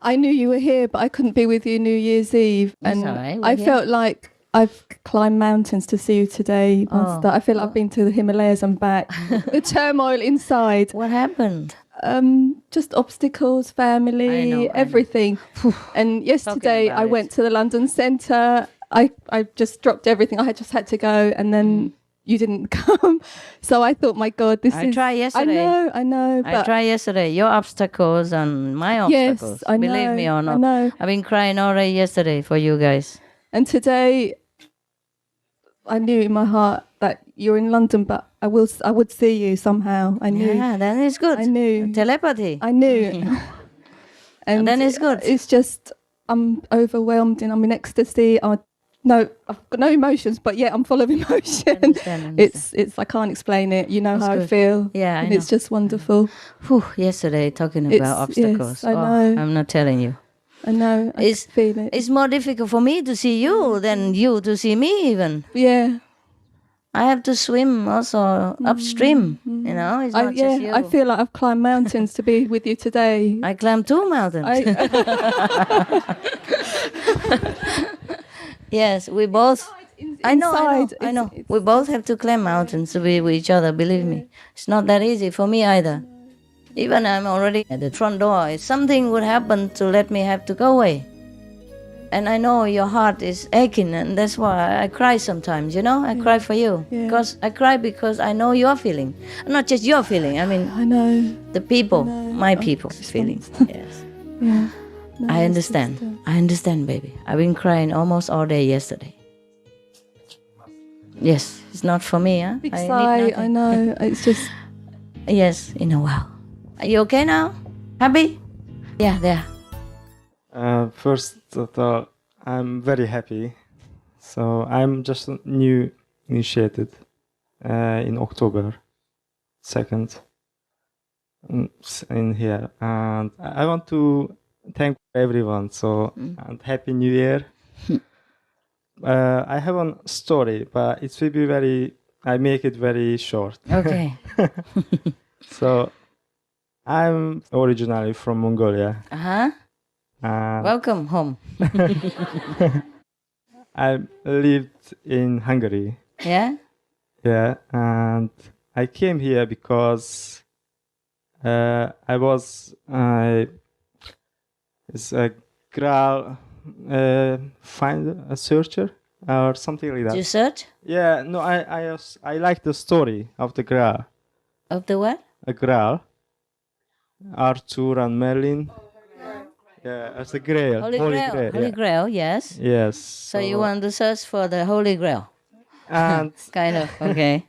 I knew you were here, but I couldn't be with you New Year's Eve. That's And all right. I felt like I've climbed mountains to see you today. I feel like I've been to the Himalayas and back. The turmoil inside. What happened? Just obstacles, family, everything. And yesterday I went to the London Centre. I just dropped everything. I just had to go, and then you didn't come. So I thought, my God, I tried yesterday. I know. I tried yesterday. Your obstacles and my obstacles. Yes, I know. Believe me or not. I know. I've been crying all day yesterday for you guys. And today, I knew in my heart that you're in London, but I would see you somehow. I knew. Yeah, then it's good. I knew. Telepathy. I knew. And then it's good. It's just, I'm overwhelmed and I'm in ecstasy. I've got no emotions, but yeah, I'm full of emotion. Understand. It's I can't explain it. You know how I feel. Yeah, and I know. it's just wonderful. Whew, yesterday talking about obstacles. Yes, I know. I'm not telling you. I know. I feel it. It's more difficult for me to see you than you to see me even. Yeah. I have to swim also upstream, you know. It's not just you. I feel like I've climbed mountains to be with you today. I climbed 2 mountains. Yes, we both. I know. We both have to climb mountains to be with each other. Believe me, it's not that easy for me either. Even I'm already at the front door. If something would happen to let me have to go away, and I know your heart is aching, and that's why I cry sometimes. You know, I cry for you because I cry because I know your feeling, not just your feeling. I mean, I know the people, my people's feelings. Yes. Yeah. No, I understand. I understand, baby. I've been crying almost all day yesterday. Yes, it's not for me, huh? Big sigh, I know. It's just... Yes, in a while. Are you okay now? Happy? Yeah, there. First of all, I'm very happy. So I'm just new initiated in October 2nd in here. And I want to thank everyone. So, and Happy New Year. I have a story, but it will be I make it very short. Okay. So, I'm originally from Mongolia. Uh-huh. Welcome home. I lived in Hungary. Yeah? Yeah, and I came here because it's a Graal find a searcher or something like that. You search? Yeah, no, I like the story of the Graal. Of the what? A Graal. Arthur and Merlin. Yeah, it's a Grail. Holy Grail. Holy yeah. Grail, yes. Yes. So you want to search for the Holy Grail? And kind of, okay.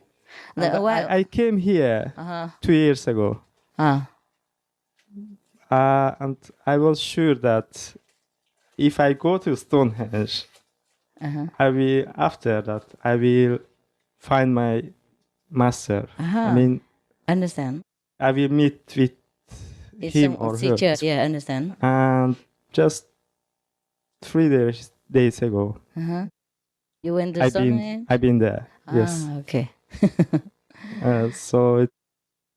I came here 2 years ago. And I was sure that if I go to Stonehenge, I will find my master. I mean, understand. I will meet with him or her. Teacher. Yeah, understand. And just 3 days ago, you went to Stonehenge? I've been there. Yes. Okay. So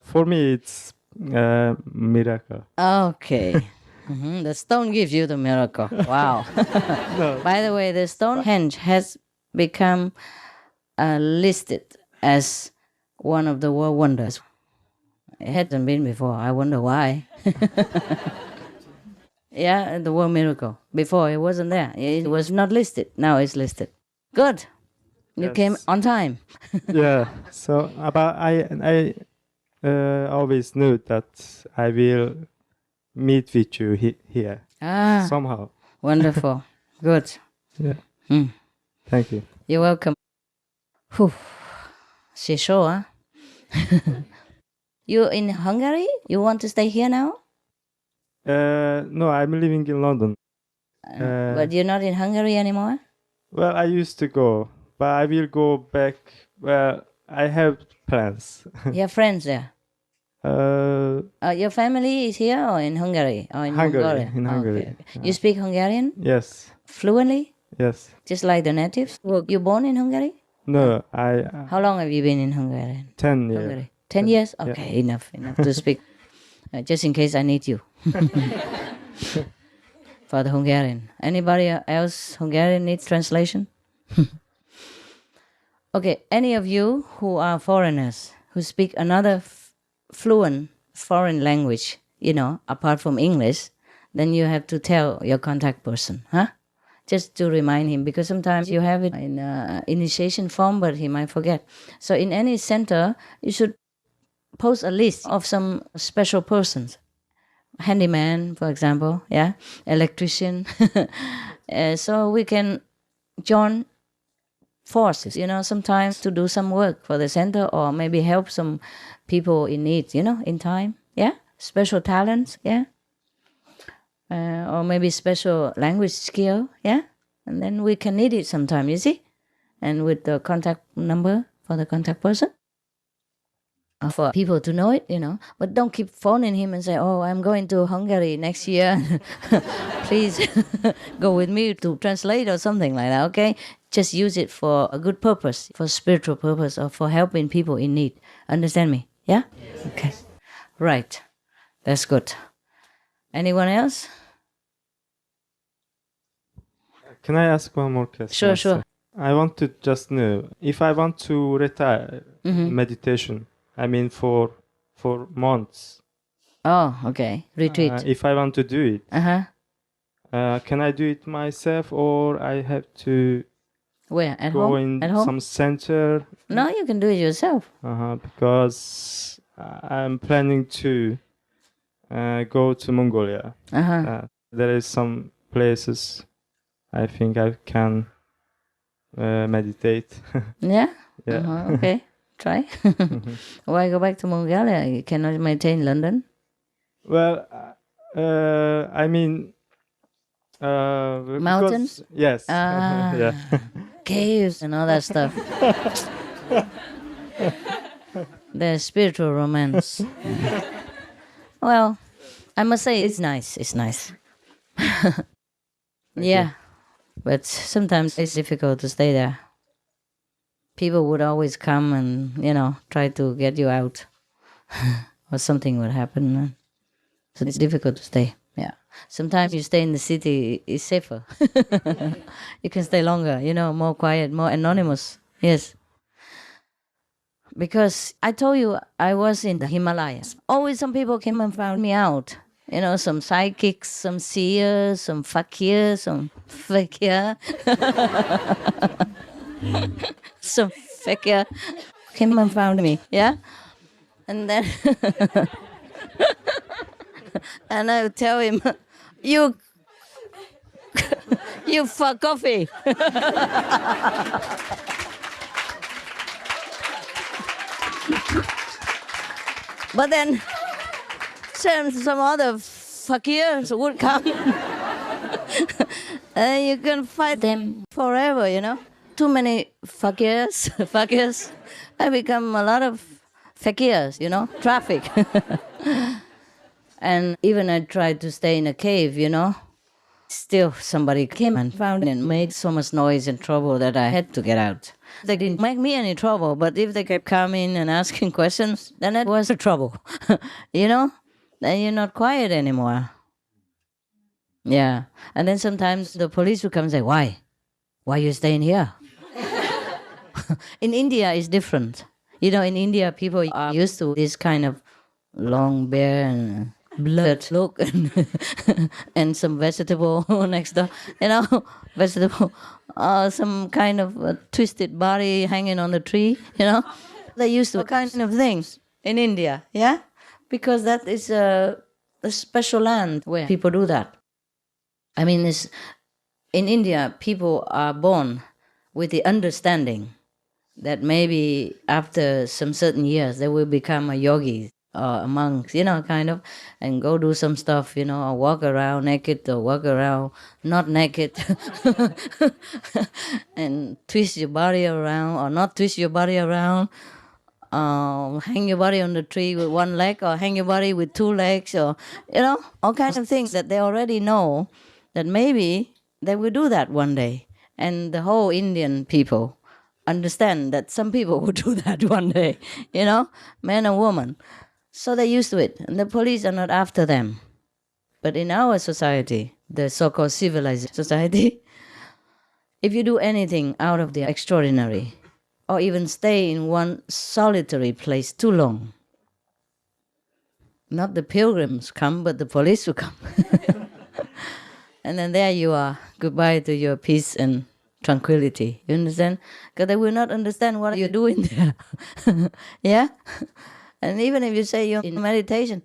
for me, it's a miracle. Okay. The stone gives you the miracle. Wow. No. By the way, the Stonehenge has become listed as one of the world wonders. It hadn't been before. I wonder why. Yeah, the world miracle. Before it wasn't there. It was not listed. Now it's listed. Good. You came on time. Yeah. So, but I always knew that I will meet with you here somehow. Wonderful. Good. Yeah. Thank you. You're welcome. Whew. She's sure, huh? You in Hungary? You want to stay here now? No, I'm living in London. But you're not in Hungary anymore? Well, I used to go, but I will go back. Well, I have plans. You have friends there? Your family is here or in Hungary? Or in Mongolia? In Hungary. Okay. You speak Hungarian? Yes. Fluently? Yes. Just like the natives? Were you born in Hungary? No, How long have you been in Hungary? 10 years. Hungary. 10 years? Okay, enough to speak. Just in case I need you. For the Hungarian. Anybody else Hungarian needs translation? Okay, any of you who are foreigners, who speak another fluent foreign language, apart from English, then you have to tell your contact person, just to remind him, because sometimes you have it in initiation form, but he might forget. So in any center, you should post a list of some special persons. Handyman, for example, electrician. So we can join forces, sometimes to do some work for the center, or maybe help some people in need, in time, special talents, or maybe special language skill, and then we can need it sometime, you see, and with the contact number for the contact person, for people to know it, but don't keep phoning him and say, oh, I'm going to Hungary next year, please go with me to translate or something like that, okay? Just use it for a good purpose, for spiritual purpose, or for helping people in need. Understand me? Yeah? Okay. Right. That's good. Anyone else? Can I ask one more question? Sure. I want to just know, if I want to retire meditation, I mean for months. Oh, okay. Retreat. If I want to do it, can I do it myself, or I have to where at go home? in some center? No, you can do it yourself. Because I'm planning to go to Mongolia. There is some places I think I can meditate. Yeah? Yeah. Okay. Try. Why go back to Mongolia? You cannot maintain London? Well, I mean... mountains? Because, yes. Yeah. Caves and all that stuff. The spiritual romance. Well, I must say it's nice. It's nice. Yeah. But sometimes it's difficult to stay there. People would always come and, try to get you out. Or something would happen. So it's difficult to stay. Yeah. Sometimes you stay in the city, it's safer. You can stay longer, more quiet, more anonymous. Yes. Because I told you I was in the Himalayas. Always some people came and found me out. Some psychics, some seers, some fakirs, some fakir. Some fakir came and found me, yeah? And then... and I would tell him, you fuck coffee. But then some other fakirs would come. And you can fight them forever, Too many fakirs. I become a lot of fakirs, traffic. And even I tried to stay in a cave, Still somebody came and found it and made so much noise and trouble that I had to get out. They didn't make me any trouble, but if they kept coming and asking questions, then it was a trouble. Then you're not quiet anymore. Yeah. And then sometimes the police would come and say, why? Why are you staying here? In India, it's different. In India, people are used to this kind of long beard and blood look and some vegetable next door, vegetable, some kind of twisted body hanging on the tree, They used to kind of things in India, yeah? Because that is a special land where people do that. I mean, in India, people are born with the understanding that maybe after some certain years they will become a yogi or a monk, kind of, and go do some stuff, or walk around naked or walk around not naked and twist your body around or not twist your body around, hang your body on the tree with one leg or hang your body with two legs or, all kinds of things that they already know that maybe they will do that one day. And the whole Indian people understand that some people will do that one day, man and woman. So they're used to it, and the police are not after them. But in our society, the so-called civilized society, if you do anything out of the extraordinary, or even stay in one solitary place too long, Not the pilgrims come, but the police will come. And then there you are. Goodbye to your peace and tranquility. You understand? Because they will not understand what you're doing there. Yeah? And even if you say you're in meditation,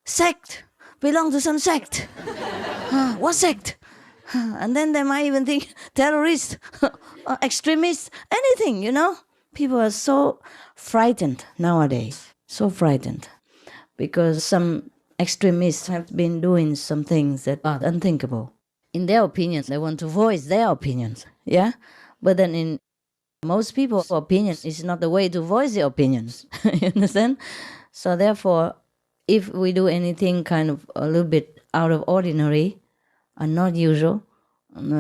sect, belong to some sect. What sect? And then they might even think terrorist, or extremist, anything, you know? People are so frightened nowadays, so frightened. Because some extremists have been doing some things that are unthinkable. In their opinions, they want to voice their opinions, yeah? But then in most people's opinions, it's not the way to voice their opinions, you understand? So therefore, if we do anything kind of a little bit out of ordinary and not usual,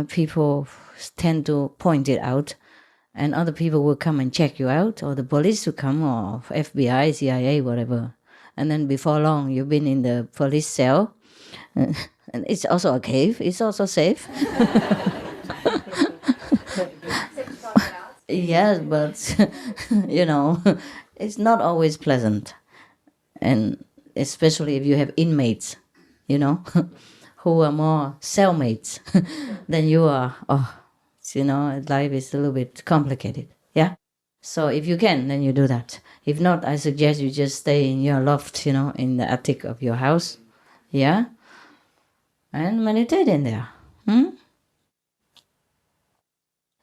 people tend to point it out, and other people will come and check you out, or the police will come, or FBI, CIA, whatever. And then before long, you've been in the police cell. And it's also a cave. It's also safe. Yes, but, you know, it's not always pleasant. And especially if you have inmates, you know, who are more cellmates than you are. You know, life is a little bit complicated. Yeah? So if you can, then you do that. If not, I suggest you just stay in your loft, you know, in the attic of your house. Yeah? And meditate in there.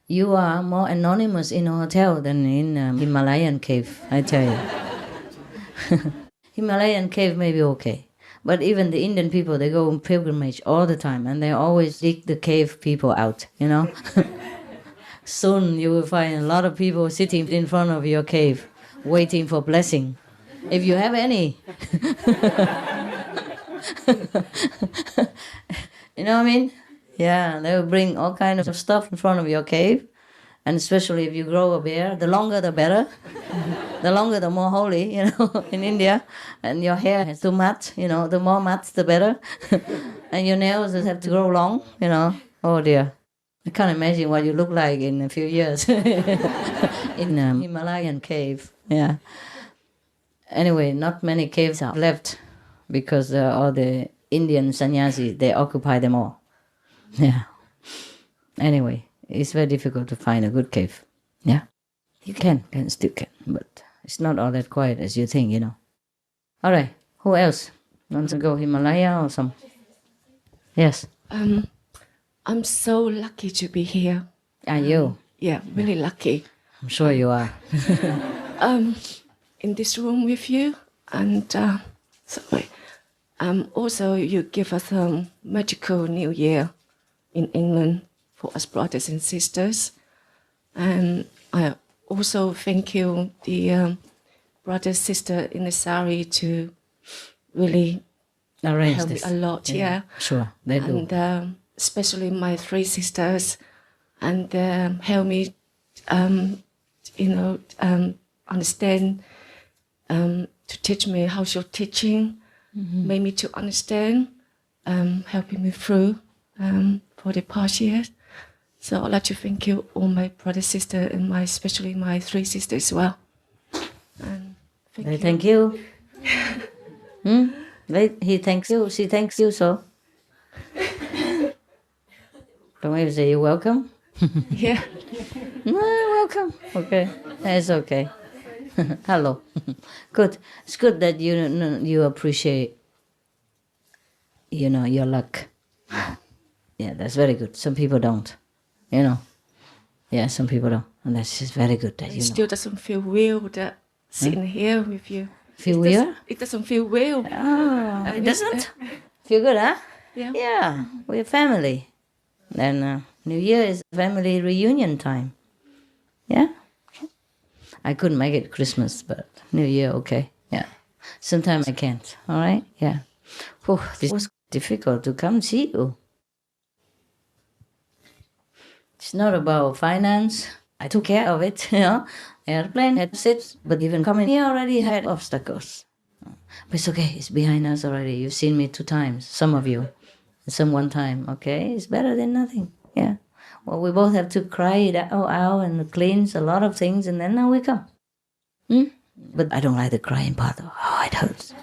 You are more anonymous in a hotel than in a Himalayan cave, I tell you. Himalayan cave may be okay. But even the Indian people, they go on pilgrimage all the time, and they always dig the cave people out, you know. Soon you will find a lot of people sitting in front of your cave, waiting for blessing, if you have any. You know what I mean? Yeah, they will bring all kinds of stuff in front of your cave, and especially if you grow a beard, the longer the better. The longer the more holy, you know, in India. And your hair has to mat, you know, the more mats the better. And your nails have to grow long, you know. Oh dear. I can't imagine what you look like in a few years in a Himalayan cave. Yeah. Anyway, not many caves are left because all the Indian sannyasis, they occupy them all. Yeah. Anyway, it's very difficult to find a good cave. Yeah. You can still can, but it's not all that quiet as you think, you know. All right. Who else wants to go Himalaya or some? Yes. I'm so lucky to be here. Are you? Yeah, really lucky. I'm sure you are. In this room with you, and sorry. Also, you give us a magical New Year in England for us brothers and sisters, and I also thank you, the brother sister in the sari, to really arrange help this me a lot. Yeah, sure, they do. And especially my three sisters, and help me, understand, to teach me how you're teaching, made me to understand, helping me through for the past years. So I'd like to thank you, all my brother, sister, and especially my three sisters as well. And thank you. He thanks you, she thanks you, so. Don't even say you're welcome. Yeah. No, welcome. Okay, that's okay. Hello. Good. It's good that you appreciate, you know, your luck. Yeah, that's very good. Some people don't, you know. Yeah, some people don't, and that's just very good that you know. It still doesn't feel real that sitting here with you. Feel weird? It doesn't feel real. Oh, it doesn't? Feel good, huh? Yeah. Yeah, we're family. Then New Year is family reunion time. Yeah? I couldn't make it Christmas, but New Year, okay. Yeah. Sometimes I can't, all right? Yeah. Whew, this was difficult to come see you. It's not about finance. I took care of it, you know. Airplane had to sit, but even coming here already had obstacles. But it's okay, it's behind us already. You've seen me 2 times, some of you. Some 1 time, okay? It's better than nothing, yeah. Well, we both have to cry it out and cleanse a lot of things, and then now we come. But I don't like the crying part. Oh, it hurts.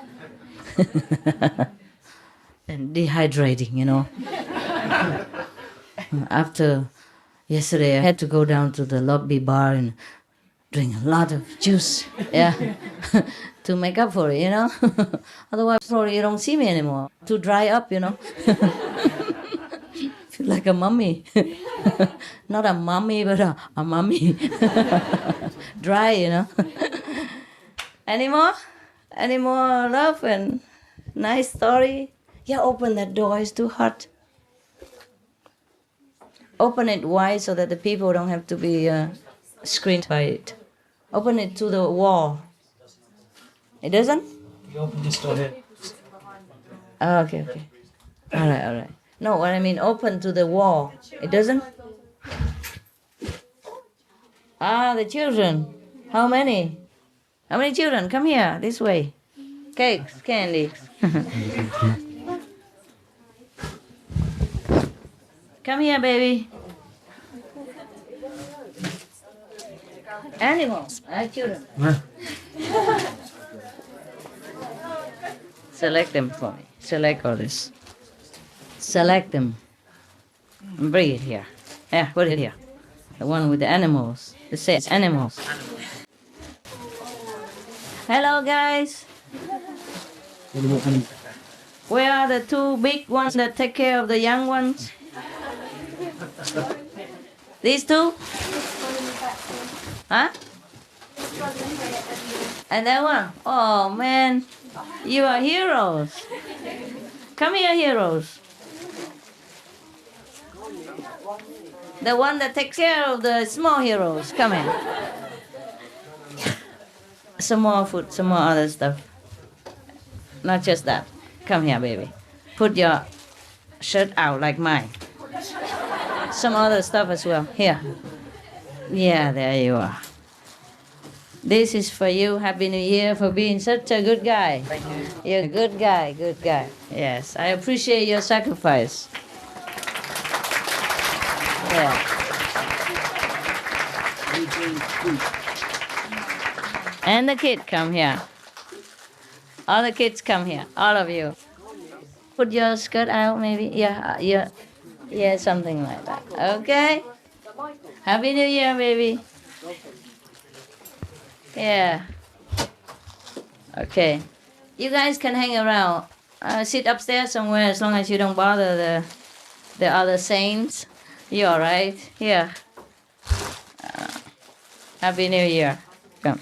And dehydrating, you know. After yesterday, I had to go down to the lobby bar and drink a lot of juice, yeah, to make up for it, you know. Otherwise, probably you don't see me anymore. To dry up, you know. Feel like a mummy. Not a mummy, but a mummy. Dry, you know. Any more? Any more love and nice story? Yeah, open that door. It's too hot. Open it wide so that the people don't have to be screened by it. Open it to the wall. It doesn't? You open this door here. Oh, okay. All right. No, what I mean, open to the wall. It doesn't? Ah, the children. How many? How many children? Come here, this way. Cakes, candies. Come here, baby. Animals, children. Select them for me. Select all this. Select them. And bring it here. Yeah, put it here. The one with the animals. It says animals. Hello, guys. Where are the two big ones that take care of the young ones? These two? Huh? And that one? Oh, man. You are heroes. Come here, heroes. The one that takes care of the small heroes. Come here. Some more food, some more other stuff. Not just that. Come here, baby. Put your shirt out like mine. Some other stuff as well. Here. Yeah, there you are. This is for you. Happy New Year for being such a good guy. Thank you. You're a good guy, good guy. Yes, I appreciate your sacrifice. Yeah. And the kid come here. All the kids come here. All of you. Put your skirt out maybe. Yeah, something like that. Okay? Happy New Year, baby. Yeah. Okay. You guys can hang around. Sit upstairs somewhere as long as you don't bother the other saints. You all right? Here. Happy New Year. Come.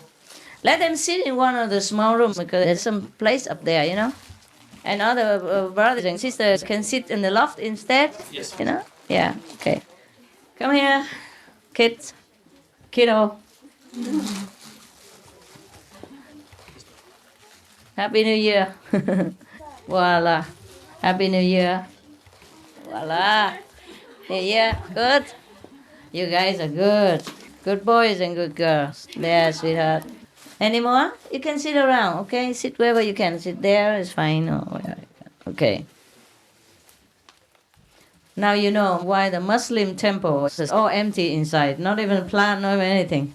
Let them sit in one of the small rooms because there's some place up there, you know? And other brothers and sisters can sit in the loft instead. Yes. You know? Yeah, okay. Come here, kids. Kiddo. Happy New Year. Voila. Happy New Year. Voila. New Year. Good. You guys are good. Good boys and good girls. There, sweetheart. Any more? You can sit around, okay? Sit wherever you can. Sit there is fine. Or wherever you can. Okay. Now you know why the Muslim temple is all empty inside. Not even a plant, not even anything.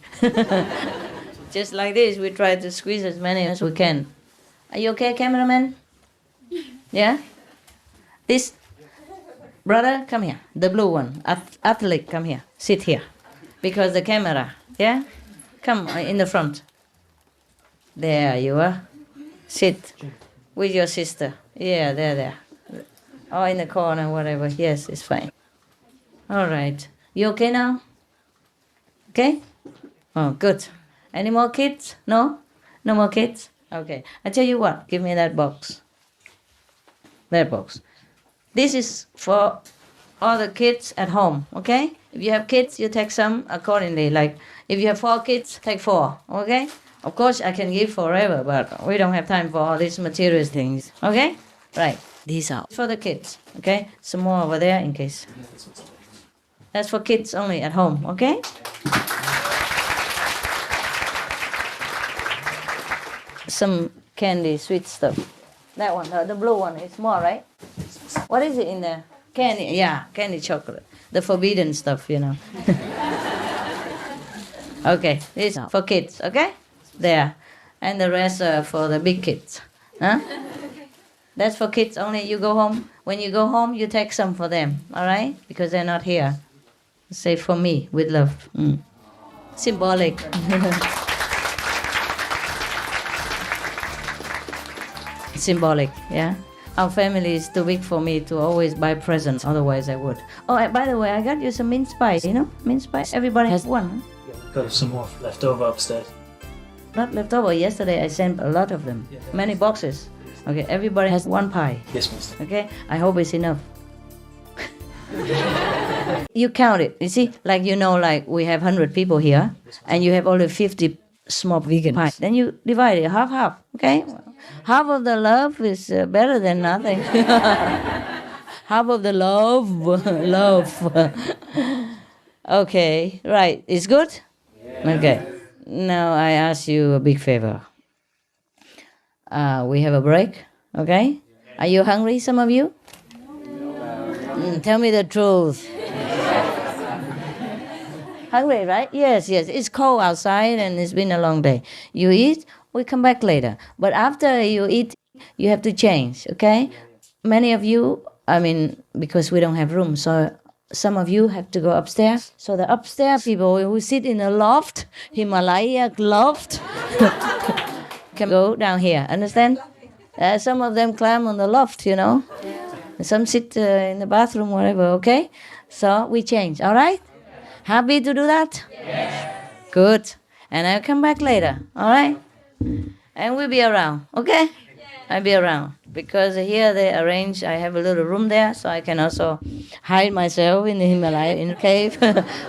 Just like this, we try to squeeze as many as we can. Are you okay, cameraman? Yeah? This brother, come here. The blue one. Athlete, come here. Sit here. Because the camera, yeah? Come in the front. There you are. Sit with your sister. Yeah, there. Or in the corner, whatever. Yes, it's fine. All right. You okay now? Okay? Oh, good. Any more kids? No? No more kids? Okay. I tell you what. Give me that box. That box. This is for all the kids at home, okay? If you have kids, you take some accordingly. Like, if you have 4 kids, take 4, okay? Of course, I can give forever, but we don't have time for all these material things, okay? Right. These are for the kids, okay? Some more over there in case. That's for kids only at home, okay? Some candy, sweet stuff. That one, the blue one, is more, right? What is it in there? Candy, yeah, candy chocolate. The forbidden stuff, you know. Okay, this is for kids, okay? There. And the rest are for the big kids. Huh? That's for kids only. You go home. When you go home, you take some for them. All right? Because they're not here. Say for me with love. Symbolic. Symbolic, yeah. Our family is too big for me to always buy presents. Otherwise, I would. Oh, by the way, I got you some mince pie. You know, mince pie. Everybody has one. Got some more left over upstairs. Not left over. Yesterday, I sent a lot of them. Many boxes. Okay, everybody has one pie. Yes, Master. Okay, I hope it's enough. You count it. You see, like like we have 100 people here, and you have only 50 small vegan pie. Then you divide it half. Okay, half of the love is better than nothing. Half of the love. Okay, right. It's good. Yeah. Okay. Now I ask you a big favor. We have a break. Okay. Are you hungry? Some of you. Tell me the truth. Hungry, right? Yes. It's cold outside and it's been a long day. You eat, we come back later. But after you eat, you have to change, okay? Many of you, because we don't have room, so some of you have to go upstairs. So the upstairs people who sit in a loft, Himalaya loft, can go down here, understand? Some of them climb on the loft, Some sit in the bathroom, whatever, okay? So we change, all right? Happy to do that? Yes. Good. And I'll come back later, all right? And we'll be around, okay? I'll be around. Because here they arrange, I have a little room there, so I can also hide myself in the Himalaya, in the cave,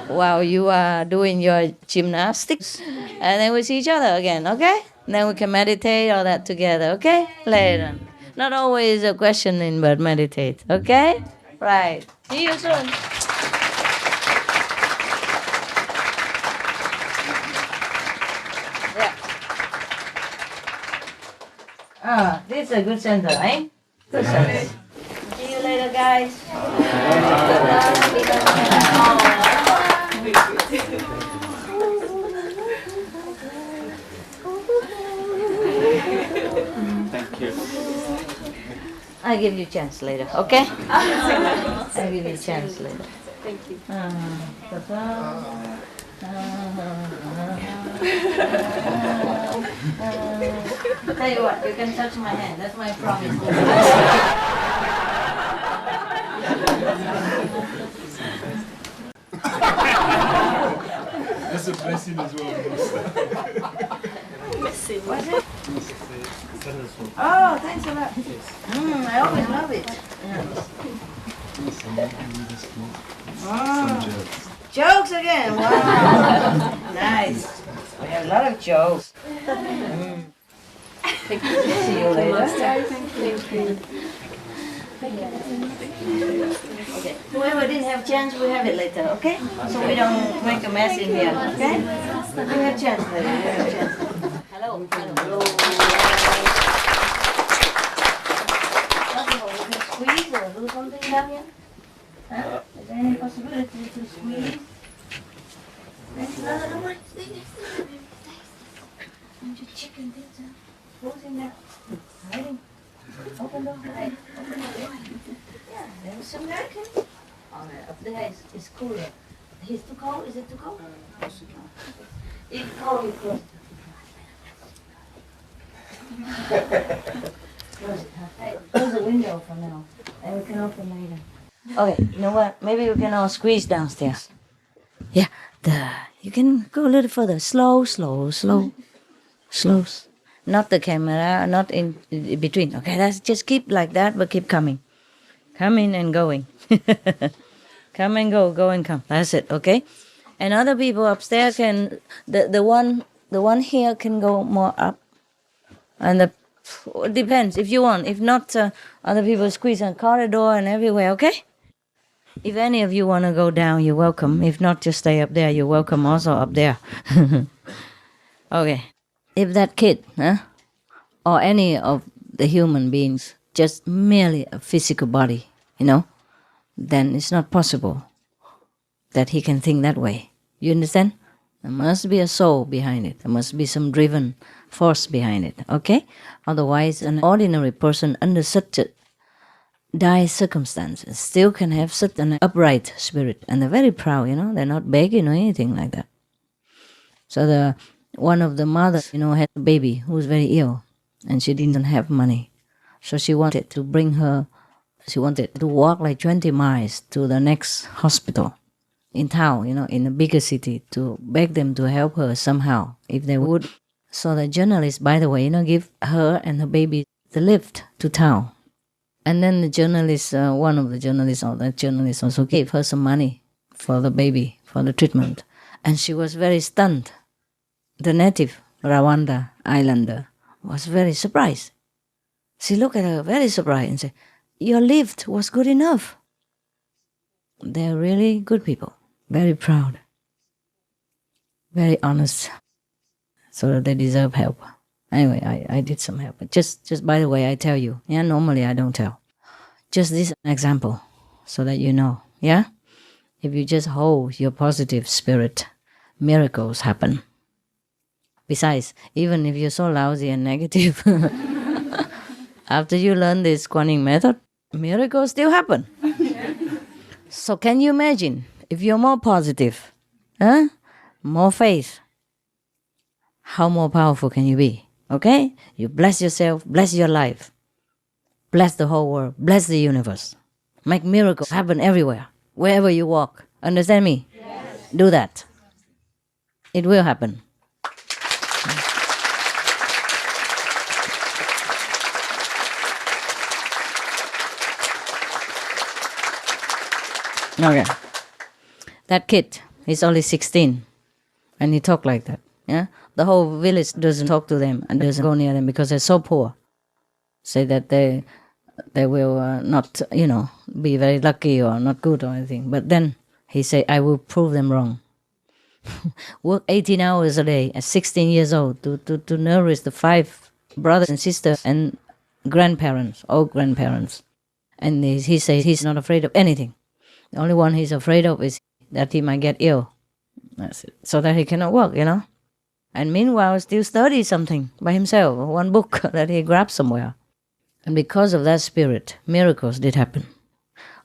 while you are doing your gymnastics. And then we see each other again, okay? And then we can meditate, all that together, okay? Later. Not always a questioning, but meditate, okay? Right. See you soon. This is a good center, eh? Good center. See you later, guys. Thank you. I'll give you a chance later, okay? I'll give you a chance later. Thank you. Tell you what, you can touch my hand. That's my promise. That's a blessing as well. What's it? Oh, thanks a lot. I always love it. Jokes again. Wow. Nice. We have a lot of jokes. See you later. Thank you. Okay. Whoever didn't have chance, we have it later, okay? So we don't make a mess in here, okay? We have chance later. Hello. Squeeze or do something down here? Huh? Is there any possibility to squeeze? No, wait. And your chicken pizza. Who's in there? Hiding. Open the door. Open the door. Yeah, there's some American. Oh, up there is cooler. It's too cold? Is it too cold? It's cold, you close Close it, huh? Hey, close the window for now. And we can open later. Okay, you know what? Maybe we can all squeeze downstairs. Yeah, you can go a little further. Slow. Not the camera, not in between. Okay, let's just keep like that, but keep coming. Coming and going. Come and go and come. That's it, okay? And other people upstairs can, the one here can go more up. And it depends if you want. If not, other people squeeze on corridor and everywhere, okay? If any of you want to go down, you're welcome. If not, just stay up there. You're welcome also up there. Okay. If that kid, or any of the human beings, just merely a physical body, then it's not possible that he can think that way. You understand? There must be a soul behind it. There must be some driven force behind it, okay? Otherwise, an ordinary person under such a dire circumstances still can have such an upright spirit, and they're very proud, they're not begging or anything like that. So one of the mothers, had a baby who was very ill, and she didn't have money. So she wanted to walk like 20 miles to the next hospital in town, in a bigger city, to beg them to help her somehow, if they would. So the journalist, by the way, give her and her baby the lift to town. And then the journalist, one of the journalists, or that journalist also gave her some money for the baby, for the treatment. And she was very stunned. The native Rwanda Islander was very surprised. She looked at her very surprised and said, "Your lift was good enough." They're really good people, very proud, very honest, so they deserve help. Anyway, I did some help. But just by the way, I tell you, normally I don't tell. Just this example, so that you know, If you just hold your positive spirit, miracles happen. Besides, even if you're so lousy and negative, after you learn this Kuan Yin method, miracles still happen. So can you imagine, if you're more positive, more faith, how more powerful can you be? Okay? You bless yourself, bless your life, bless the whole world, bless the universe. Make miracles happen everywhere, wherever you walk. Understand me? Yes. Do that. It will happen. Okay. That kid, he's only 16, and he talk like that. The whole village doesn't talk to them and doesn't go near them because they're so poor. Say that they will not, be very lucky or not good or anything. But then he say, "I will prove them wrong." Work 18 hours a day at 16 years old to nourish the 5 brothers and sisters and grandparents, old grandparents. And he says he's not afraid of anything. The only one he's afraid of is that he might get ill. That's it. So that he cannot work, And meanwhile, still study something by himself, one book that he grabbed somewhere. And because of that spirit, miracles did happen.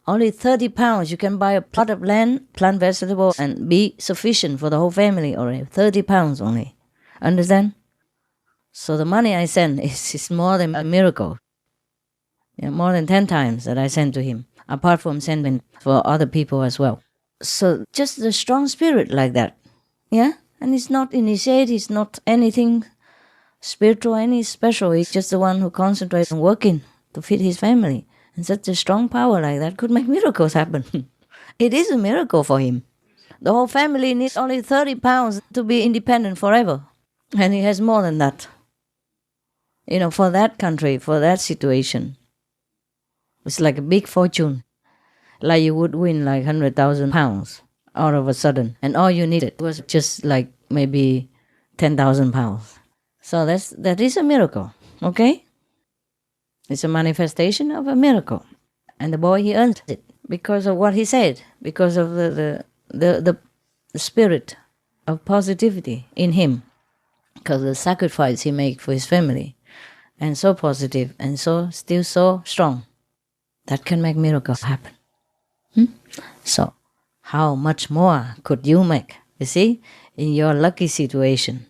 Only 30 pounds, you can buy a plot of land, plant vegetables, and be sufficient for the whole family already. 30 pounds only. Understand? So the money I send is more than a miracle. More than 10 times that I send to him, apart from sending for other people as well. So just the strong spirit like that. And he's not initiated, he's not anything spiritual, any special. He's just the one who concentrates on working to feed his family. And such a strong power like that could make miracles happen. It is a miracle for him. The whole family needs only 30 pounds to be independent forever. And he has more than that. For that country, for that situation. It's like a big fortune. Like you would win like 100,000 pounds. All of a sudden, and all you needed was just like maybe 10,000 pounds. So that is a miracle, okay? It's a manifestation of a miracle, and the boy, he earned it because of what he said, because of the spirit of positivity in him, because of the sacrifice he made for his family, and so positive and so still so strong, that can make miracles happen. So. How much more could you make, you see, in your lucky situation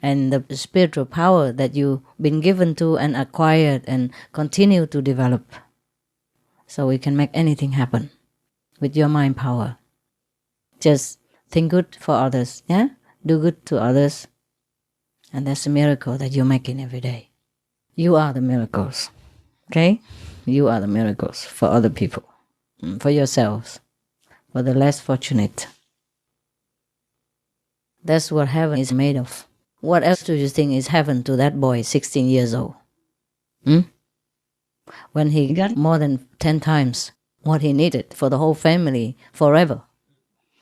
and the spiritual power that you've been given to and acquired and continue to develop. So we can make anything happen with your mind power. Just think good for others, Do good to others. And that's a miracle that you're making every day. You are the miracles, okay? You are the miracles for other people, for yourselves. For the less fortunate. That's what heaven is made of. What else do you think is heaven to that boy, 16 years old? When he got more than 10 times what he needed for the whole family forever.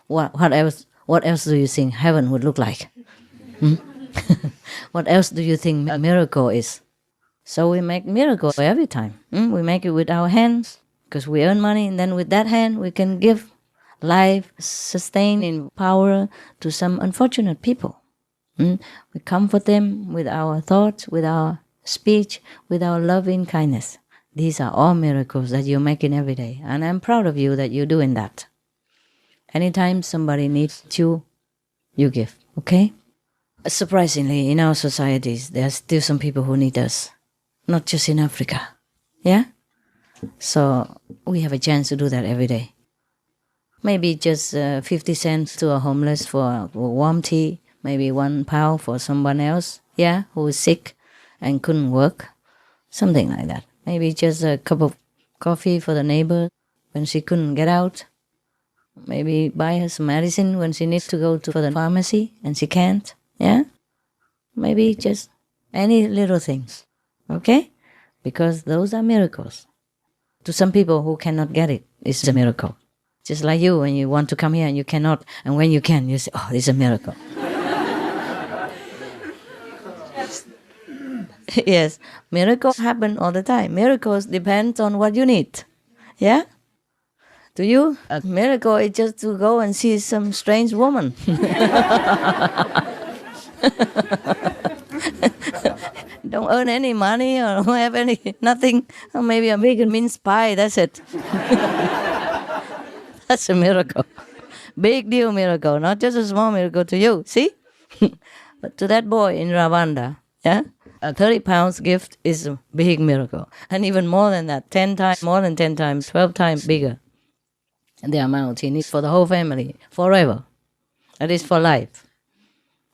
What else do you think heaven would look like? What else do you think a miracle is? So we make miracles every time. We make it with our hands because we earn money, and then with that hand we can give life, sustaining power to some unfortunate people. We comfort them with our thoughts, with our speech, with our loving kindness. These are all miracles that you're making every day. And I'm proud of you that you're doing that. Anytime somebody needs you, you give, okay? Surprisingly, in our societies, there are still some people who need us. Not just in Africa. Yeah? So we have a chance to do that every day. Maybe just 50 cents to a homeless for warm tea. Maybe £1 for someone else, yeah, who is sick and couldn't work. Something like that. Maybe just a cup of coffee for the neighbor when she couldn't get out. Maybe buy her some medicine when she needs to go to the pharmacy and she can't. Yeah? Maybe just any little things. Okay? Because those are miracles. To some people who cannot get it, it's a miracle. Just like you, when you want to come here and you cannot, and when you can, you say, oh, it's a miracle. Yes, miracles happen all the time. Miracles depend on what you need. Yeah? To you, a miracle is just to go and see some strange woman. Don't earn any money or don't have nothing. Or maybe a big mince pie, that's it. That's a miracle. Big deal miracle, not just a small miracle to you. See? But to that boy in Rwanda, yeah? A 30 pounds gift is a big miracle. And even more than that, 10 times, more than 10 times, 12 times bigger. The amount he needs for the whole family, forever. That is for life.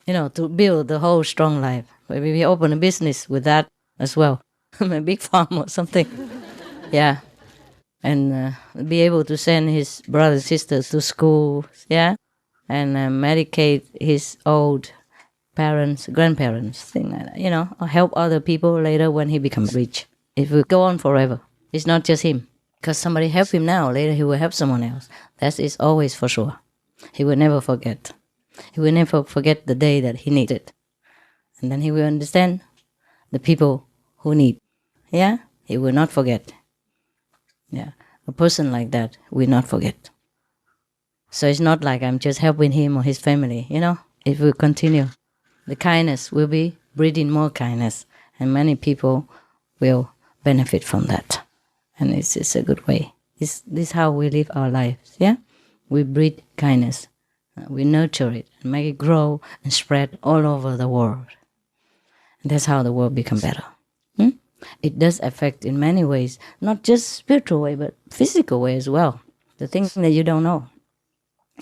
You know, to build the whole strong life. Maybe we open a business with that as well. A big farm or something. Yeah. And be able to send his brothers and sisters to school, yeah? And medicate his old parents, grandparents, thing like that, you know, or help other people later when he becomes rich. It will go on forever. It's not just him. Because somebody helped him now, later he will help someone else. That is always for sure. He will never forget. He will never forget the day that he needed. And then he will understand the people who need. Yeah? He will not forget. Yeah. A person like that will not forget. So it's not like I'm just helping him or his family, you know? It will continue. The kindness will be breeding more kindness. And many people will benefit from that. And it's a good way. This is how we live our lives, yeah? We breed kindness. We nurture it and make it grow and spread all over the world. And that's how the world becomes better. It does affect in many ways, not just spiritual way, but physical way as well. The things that you don't know.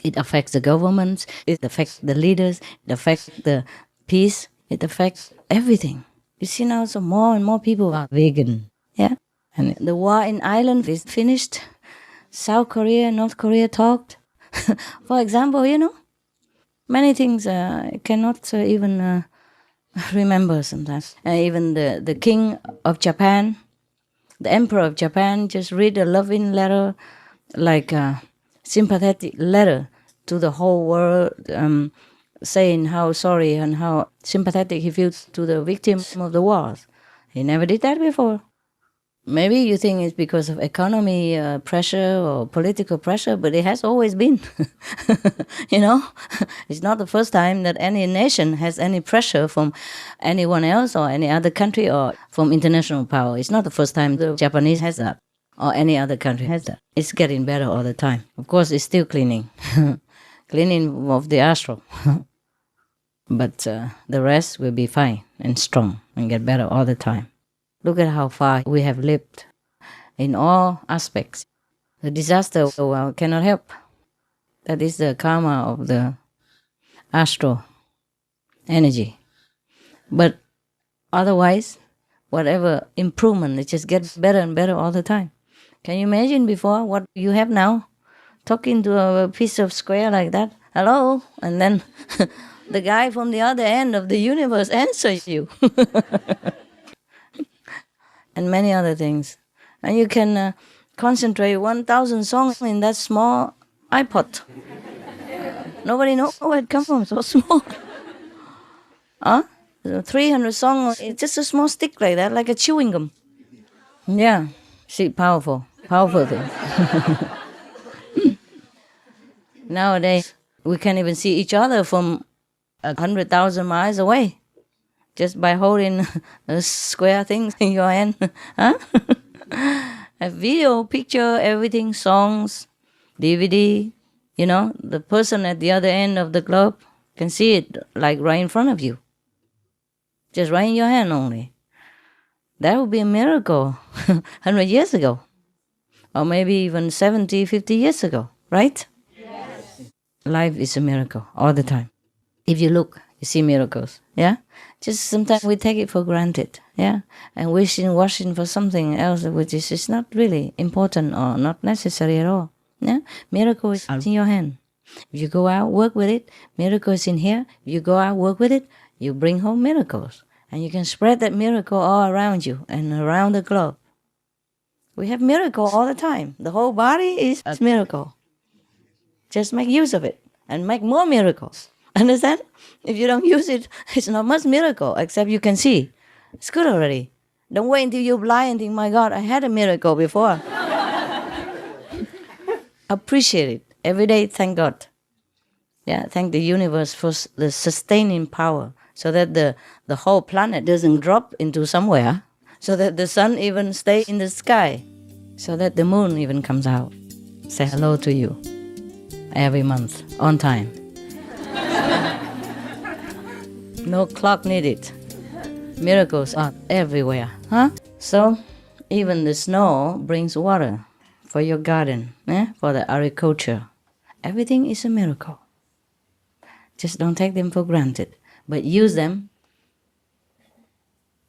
It affects the governments, it affects the leaders, it affects the peace, it affects everything. You see now, so more and more people are vegan, yeah? And the war in Ireland is finished. South Korea, North Korea talked. For example, you know, many things I cannot even remember sometimes. Even the king of Japan, the emperor of Japan, just read a loving letter, like a sympathetic letter to the whole world, saying how sorry and how sympathetic he feels to the victims of the wars. He never did that before. Maybe you think it's because of economy pressure or political pressure, but it has always been. You know, it's not the first time that any nation has any pressure from anyone else or any other country or from international power. It's not the first time the Japanese has that or any other country has that. It's getting better all the time. Of course, it's still cleaning. Cleaning of the astral. But the rest will be fine and strong and get better all the time. Look at how far we have lived in all aspects. The disaster cannot help. That is the karma of the astral energy. But otherwise, whatever improvement, it just gets better and better all the time. Can you imagine before what you have now? Talking to a piece of square like that, hello, and then the guy from the other end of the universe answers you. And many other things. And you can concentrate 1,000 songs in that small iPod. Nobody knows where it comes from, so small. 300 songs, it's just a small stick like that, like a chewing gum. Yeah, see, powerful thing. Nowadays, we can't even see each other from 100,000 miles away just by holding square things in your hand. Huh? A video, picture, everything, songs, DVD, the person at the other end of the globe can see it like right in front of you. Just right in your hand only. That would be a miracle 100 years ago. Or maybe even 70, 50 years ago, right? Yes. Life is a miracle all the time. If you look, you see miracles, yeah? Just sometimes we take it for granted, yeah? And wishing for something else which is not really important or not necessary at all, yeah? Miracle is in your hand. If you go out, work with it, miracle is in here. If you go out, work with it, you bring home miracles. And you can spread that miracle all around you and around the globe. We have miracle all the time. The whole body is a miracle. Just make use of it and make more miracles. Understand? If you don't use it, it's not much miracle, except you can see. It's good already. Don't wait until you're blind and think, my God, I had a miracle before. Appreciate it. Every day, thank God. Yeah, thank the universe for the sustaining power so that the whole planet doesn't drop into somewhere. So that the sun even stays in the sky. So that the moon even comes out. Say hello to you. Every month. On time. No clock needed. Miracles are everywhere. Huh? So, even the snow brings water for your garden. For the agriculture. Everything is a miracle. Just don't take them for granted. But use them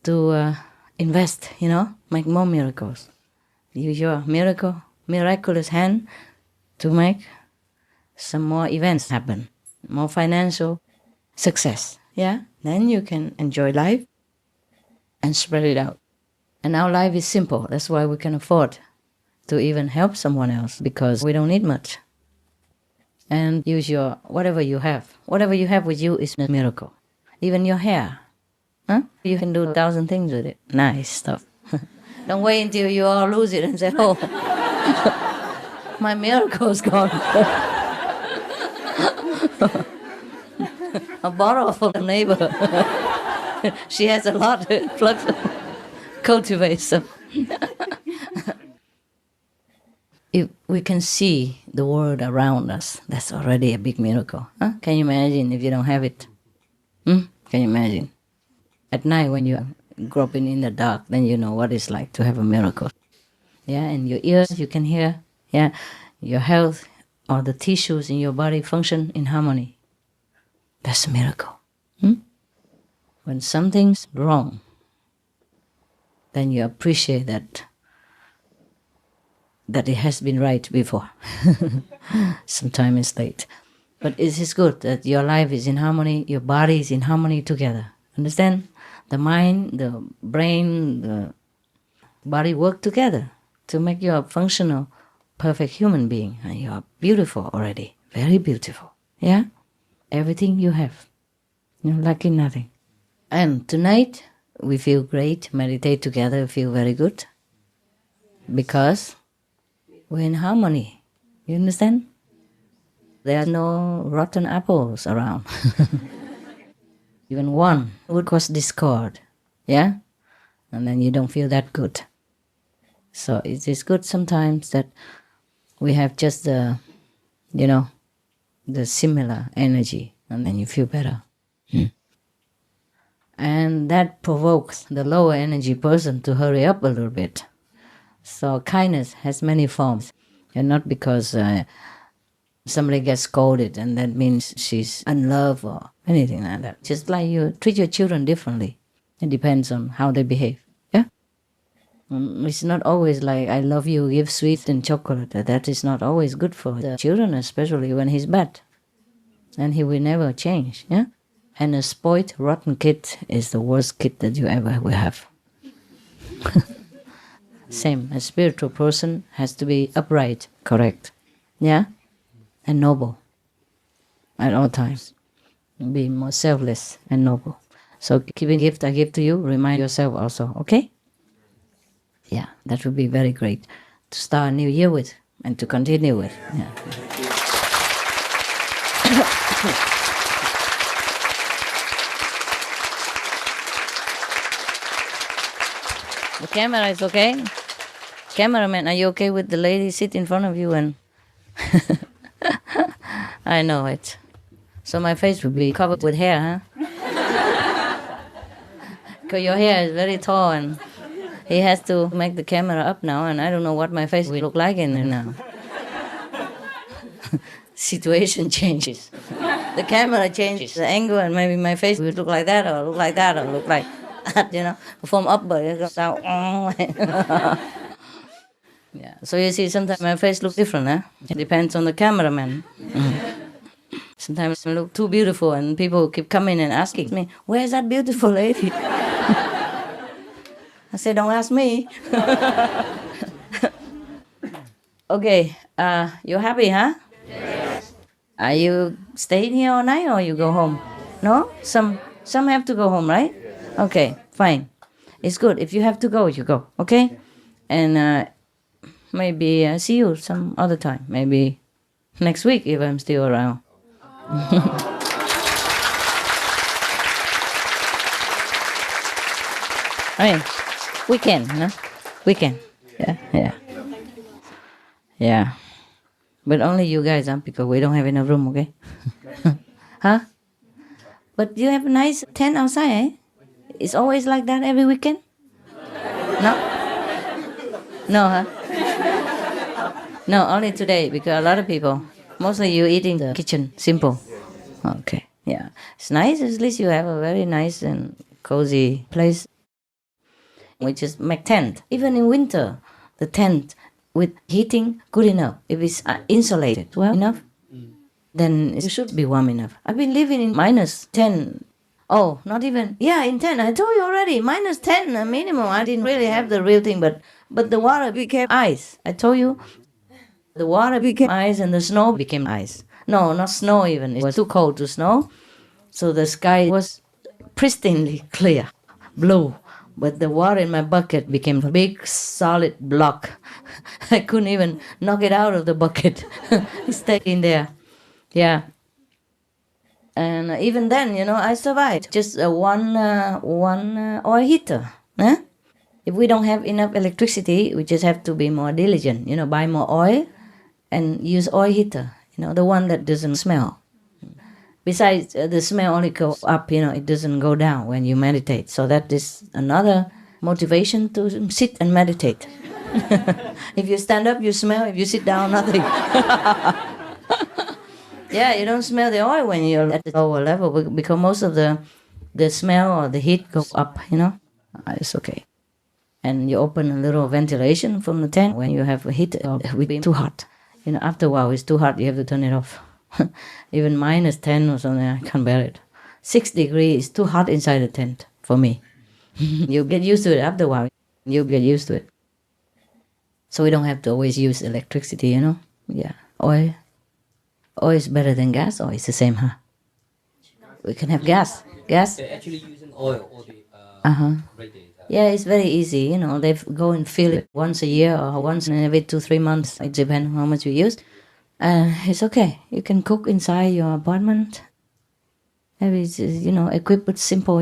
to... invest, make more miracles. Use your miraculous hand to make some more events happen, more financial success, yeah? Then you can enjoy life and spread it out. And our life is simple. That's why we can afford to even help someone else, because we don't need much. And use whatever you have. Whatever you have with you is a miracle. Even your hair. Huh? You can do 1,000 things with it. Nice stuff. Don't wait until you all lose it and say, oh, my miracle's gone. I borrow from the neighbor. She has a lot to cultivate some. If we can see the world around us, that's already a big miracle. Huh? Can you imagine if you don't have it? Can you imagine? At night when you're groping in the dark, then you know what it's like to have a miracle. Yeah, and your ears, you can hear. Yeah, your health or the tissues in your body function in harmony. That's a miracle. When something's wrong, then you appreciate that it has been right before. Sometimes it's late. But it is good that your life is in harmony, your body is in harmony together. Understand? The mind, the brain, the body work together to make you a functional, perfect human being. And you are beautiful already. Very beautiful. Yeah? Everything you have. You're lacking nothing. And tonight, we feel great. Meditate together, feel very good. Because we're in harmony. You understand? There are no rotten apples around. Even one would cause discord, yeah? And then you don't feel that good. So it is good sometimes that we have just the similar energy, and then you feel better. And that provokes the lower energy person to hurry up a little bit. So kindness has many forms, and not because somebody gets scolded and that means she's unloved or anything like that. Just like you treat your children differently. It depends on how they behave. Yeah? It's not always like, I love you, give sweets and chocolate. That is not always good for the children, especially when he's bad. And he will never change. Yeah? And a spoiled, rotten kid is the worst kid that you ever will have. Same, a spiritual person has to be upright, correct. Yeah? And noble at all times. Be more selfless and noble. So giving gift I give to you, remind yourself also, okay? Yeah, that would be very great to start a new year with and to continue with. Yeah. camera is okay? Cameraman, are you okay with the lady sit in front of you and... I know it. So my face will be covered with hair, huh? Because your hair is very tall and he has to make the camera up now and I don't know what my face will look like in there now. Situation changes. The camera changes the angle and maybe my face will look like that or look like that or look like that, you know. From up, but it goes out. Yeah. So you see, sometimes my face looks different, huh? It depends on the cameraman. Sometimes I look too beautiful and people keep coming and asking me, where's that beautiful lady? I say, don't ask me. Okay, you happy, huh? Yes. Are you staying here all night or you go home? No? Some have to go home, right? Okay, fine. It's good. If you have to go, you go, okay? And maybe see you some other time. Maybe next week if I'm still around. I mean, we can, no? We can. Yeah. But only you guys, huh? Because we don't have enough room, okay? Huh? But you have a nice tent outside, eh? It's always like that every weekend? No? No, huh? No, only today, because a lot of people, mostly you eat in the kitchen, simple. Okay, yeah. It's nice, at least you have a very nice and cozy place. We just make tent. Even in winter, the tent with heating, good enough. If it's insulated well enough, then it should be warm enough. I've been living in -10. Oh, not even, yeah, in 10. I told you already, -10 minimum. I didn't really have the real thing, but the water became ice. I told you, the water became ice and the snow became ice. No, not snow even. It was too cold to snow. So the sky was pristinely clear, blue. But the water in my bucket became a big solid block. I couldn't even knock it out of the bucket. It stayed in there. Yeah. And even then, I survived. Just one oil heater. Huh? If we don't have enough electricity, we just have to be more diligent. Buy more oil and use oil heater. The one that doesn't smell. Besides, the smell only goes up, it doesn't go down when you meditate. So that is another motivation to sit and meditate. If you stand up, you smell. If you sit down, nothing. Yeah, you don't smell the oil when you're at the lower level because most of the smell or the heat goes up, It's okay. And you open a little ventilation from the tent when you have a heat. It will be too hot. After a while, it's too hot. You have to turn it off. Even -10 or something, I can't bear it. 6 degrees is too hot inside the tent for me. You get used to it after a while. You get used to it. So we don't have to always use electricity, Yeah. Oil is better than gas, or it's the same, huh? We can have gas. Gas? They're actually using oil all the Yeah, it's very easy, They go and fill it once a year or once in every 2-3 months. It depends on how much we use. It's okay. You can cook inside your apartment. Maybe it's, equipped with simple,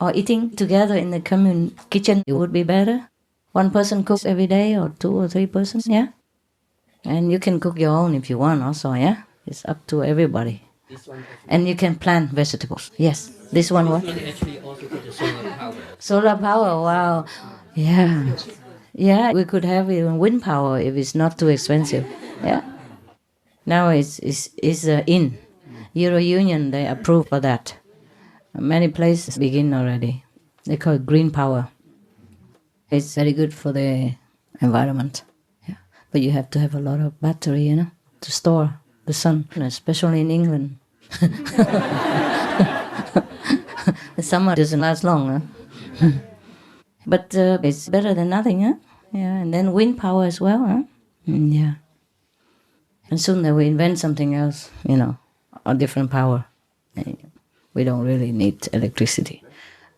Or eating together in the common kitchen, it would be better. One person cooks every day or 2 or 3 persons, yeah? And you can cook your own if you want also, yeah? It's up to everybody. And you can plant vegetables. Yes. This one what? Actually also got the solar power. Solar power, wow. Yeah. Yeah, we could have even wind power if it's not too expensive. Yeah. Now it's in. Euro Union, they approve for that. Many places begin already. They call it green power. It's very good for the environment. Yeah. But you have to have a lot of battery, to store the sun, especially in England. The summer doesn't last long, huh? But it's better than nothing, huh? Yeah, and then wind power as well, huh? Yeah. And soon they will invent something else, a different power. We don't really need electricity.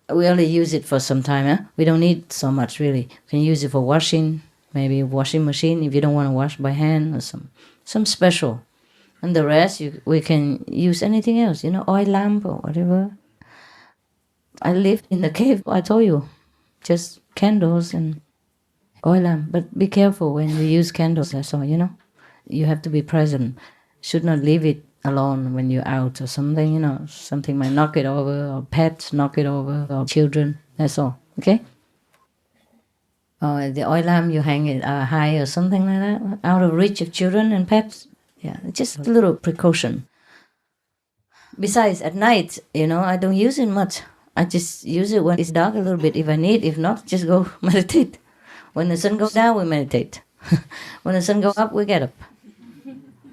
We only use it for some time, huh? We don't need so much, really. We can use it for washing, maybe a washing machine if you don't want to wash by hand or some special. And the rest, we can use anything else, oil lamp or whatever. I lived in the cave, I told you. Just candles and oil lamp. But be careful when you use candles, that's all, you know. You have to be present. Should not leave it alone when you're out or something, you know. Something might knock it over, or pets knock it over, or children, that's all, okay? Or the oil lamp, you hang it high or something like that, out of reach of children and pets. Yeah, just a little precaution. Besides, at night, you know, I don't use it much. I just use it when it's dark a little bit if I need. If not, just go meditate. When the sun goes down, we meditate. When the sun goes up, we get up.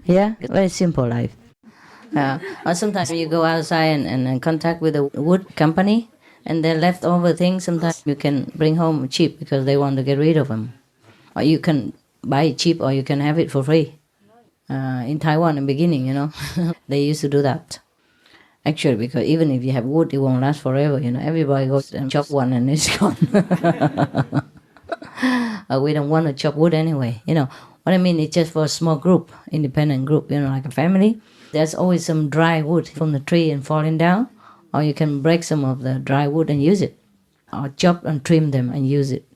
Yeah, very simple life. Or sometimes you go outside and contact with a wood company, and their leftover things, sometimes you can bring home cheap because they want to get rid of them. Or you can buy it cheap, or you can have it for free. In Taiwan, in the beginning, you know, they used to do that. Actually, because even if you have wood, it won't last forever, you know. Everybody goes and chop one and it's gone. We don't want to chop wood anyway, you know. What I mean, it's just for a small group, independent group, you know, like a family. There's always some dry wood from the tree and falling down, or you can break some of the dry wood and use it, or chop and trim them and use it.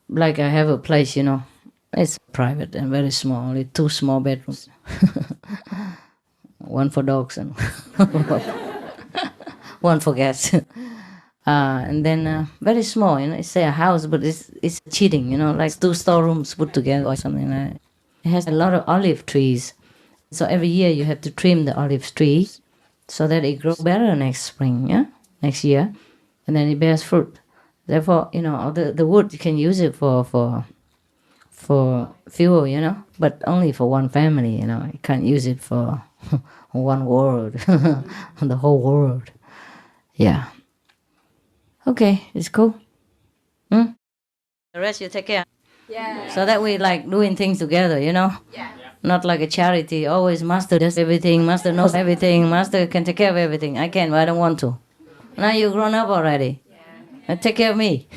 Like I have a place, you know, it's private and very small, only 2 small bedrooms. One for dogs and one for cats. And then very small, you know, it's a house, but it's cheating, you know, like 2 storerooms put together or something like that. It has a lot of olive trees. So every year you have to trim the olive trees so that it grows better next spring, yeah, next year. And then it bears fruit. Therefore, you know, the wood, you can use it for fuel, you know, but only for one family, you know. You can't use it for one world, the whole world. Yeah. Okay, it's cool. The rest you take care. Yeah. So that we like doing things together, you know? Yeah. Not like a charity. Always master does everything, master knows everything, master can take care of everything. I can, but I don't want to. Now you're grown up already. Yeah. Take care of me.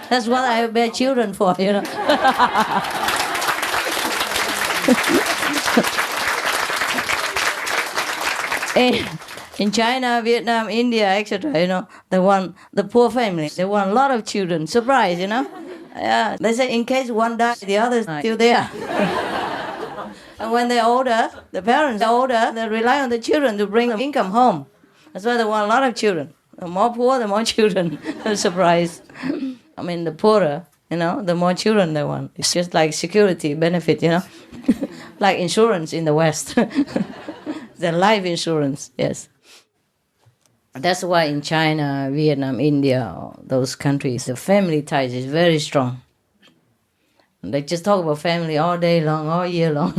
That's what I bear children for, you know. In China, Vietnam, India, etc., you know, the poor family, they want a lot of children. Surprise, you know? Yeah, they say in case one dies, the others are still there. And when they're older, the parents are older, they rely on the children to bring income home. That's why they want a lot of children. The more poor, the more children. Surprise. I mean, the poorer, you know, the more children they want. It's just like security benefit, you know, like insurance in the West. The life insurance, yes. That's why in China, Vietnam, India, those countries, the family ties is very strong. They just talk about family all day long, all year long.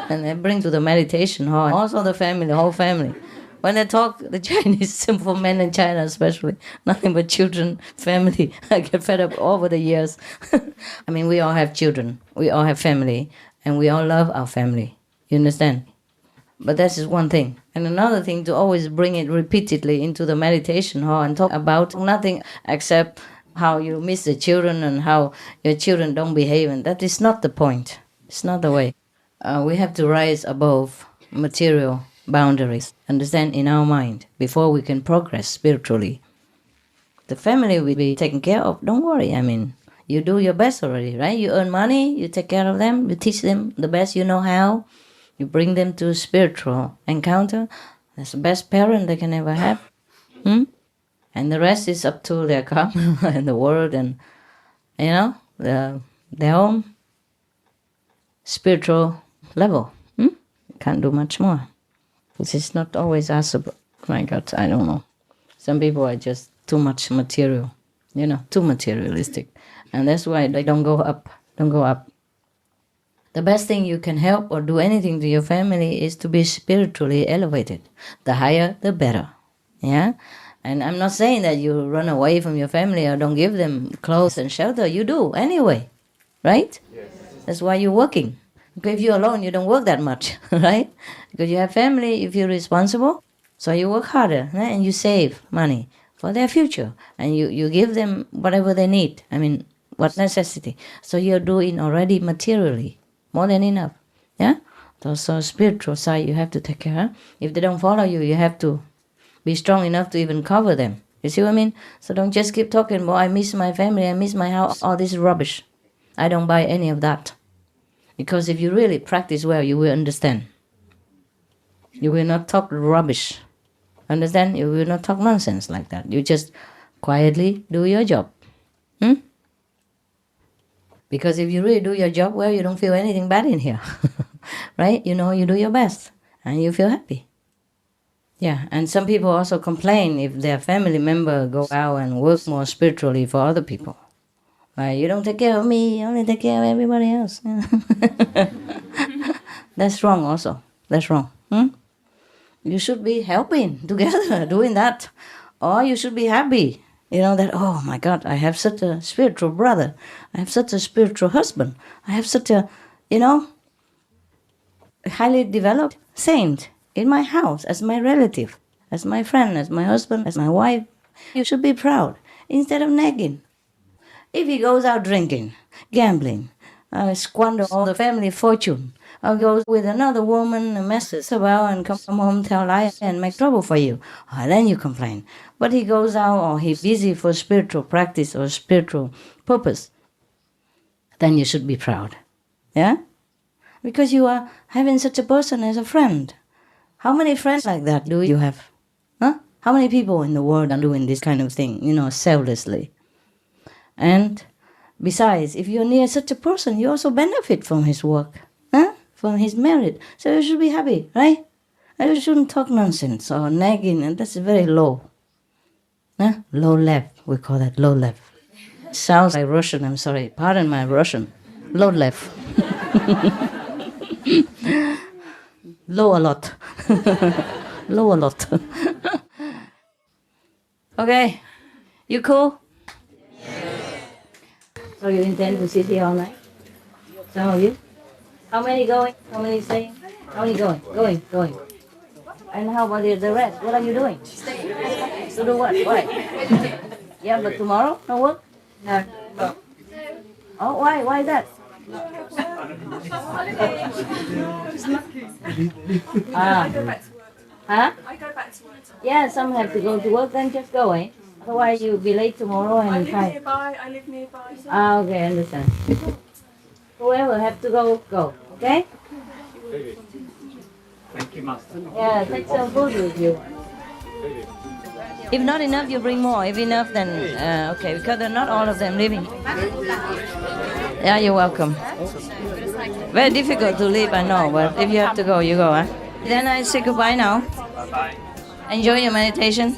And they bring to the meditation hall, also the family, the whole family. When they talk, the Chinese, simple men in China especially, nothing but children, family. I get fed up over the years. I mean, we all have children, we all have family, and we all love our family. You understand? But that's just one thing. And another thing, to always bring it repeatedly into the meditation hall and talk about nothing except how you miss the children and how your children don't behave. And that is not the point. It's not the way. We have to rise above material boundaries, understand, in our mind, before we can progress spiritually. The family will be taken care of. Don't worry. I mean, you do your best already, right? You earn money, you take care of them, you teach them the best you know how. You bring them to a spiritual encounter. That's the best parent they can ever have. And the rest is up to their karma and the world and, you know, their own spiritual level. Can't do much more. Which is not always possible. My God, I don't know. Some people are just too much material, you know, too materialistic. And that's why they don't go up. The best thing you can help or do anything to your family is to be spiritually elevated. The higher, the better. Yeah? And I'm not saying that you run away from your family or don't give them clothes and shelter. You do anyway, right? Yes. That's why you're working. Because if you're alone, you don't work that much, right? Because you have family, if you're responsible, so you work harder, right? And you save money for their future. And you give them whatever they need. I mean, what necessity. So you're doing already materially. More than enough, yeah? So spiritual side, you have to take care. If they don't follow you, you have to be strong enough to even cover them, You see what I mean? So don't just keep talking, well, I miss my family, I miss my house. All this is rubbish. I don't buy any of that. Because if you really practice well, you will understand. You will not talk rubbish. Understand? You will not talk nonsense like that. You just quietly do your job. Because if you really do your job well, you don't feel anything bad in here. Right? You know, you do your best and you feel happy. Yeah, and some people also complain if their family member go out and work more spiritually for other people. Right? You don't take care of me, you only take care of everybody else. That's wrong also. That's wrong. You should be helping together, doing that. Or you should be happy. You know that, oh my God, I have such a spiritual brother. I have such a spiritual husband. I have such a, highly developed saint in my house as my relative, as my friend, as my husband, as my wife. You should be proud instead of nagging. If he goes out drinking, gambling, squander all the family fortune, or goes with another woman and messes about and come home, tell lies and make trouble for you, then you complain. But he goes out or he's busy for spiritual practice or spiritual purpose, then you should be proud. Yeah? Because you are having such a person as a friend. How many friends like that do you have? Huh? How many people in the world are doing this kind of thing, selflessly? And besides, if you're near such a person, you also benefit from his work, from his merit. So you should be happy, right? And you shouldn't talk nonsense or nagging, and that's very low. Low level, we call that low level. Sounds like Russian, I'm sorry. Pardon my Russian. Low level. Low a lot. Low a lot. Okay. You cool? So you intend to sit here all night? Some of you? How many going? How many staying? How many going? Going. And how about the rest? What are you doing? To do what? Why? Yeah, but tomorrow? No work? No. Oh, why? Why is that? I go back to work. Huh? I go back to work. Yeah, some have to go to work, then just go, eh? Otherwise you'll be late tomorrow and I live nearby. So. Okay, I understand. Whoever have to go, okay? Thank you, Master. Yeah, take some food with you. If not enough, you bring more. If enough, then okay, because they're not all of them living. Yeah, you're welcome. Very difficult to leave, I know, but if you have to go, you go, huh? Then I say goodbye now. Bye-bye. Enjoy your meditation.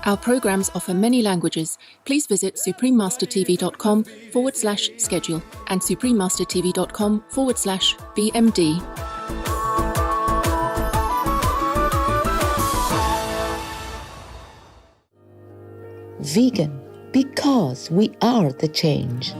Our programs offer many languages. Please visit suprememastertv.com/schedule and suprememastertv.com/BMD. Vegan, because we are the change.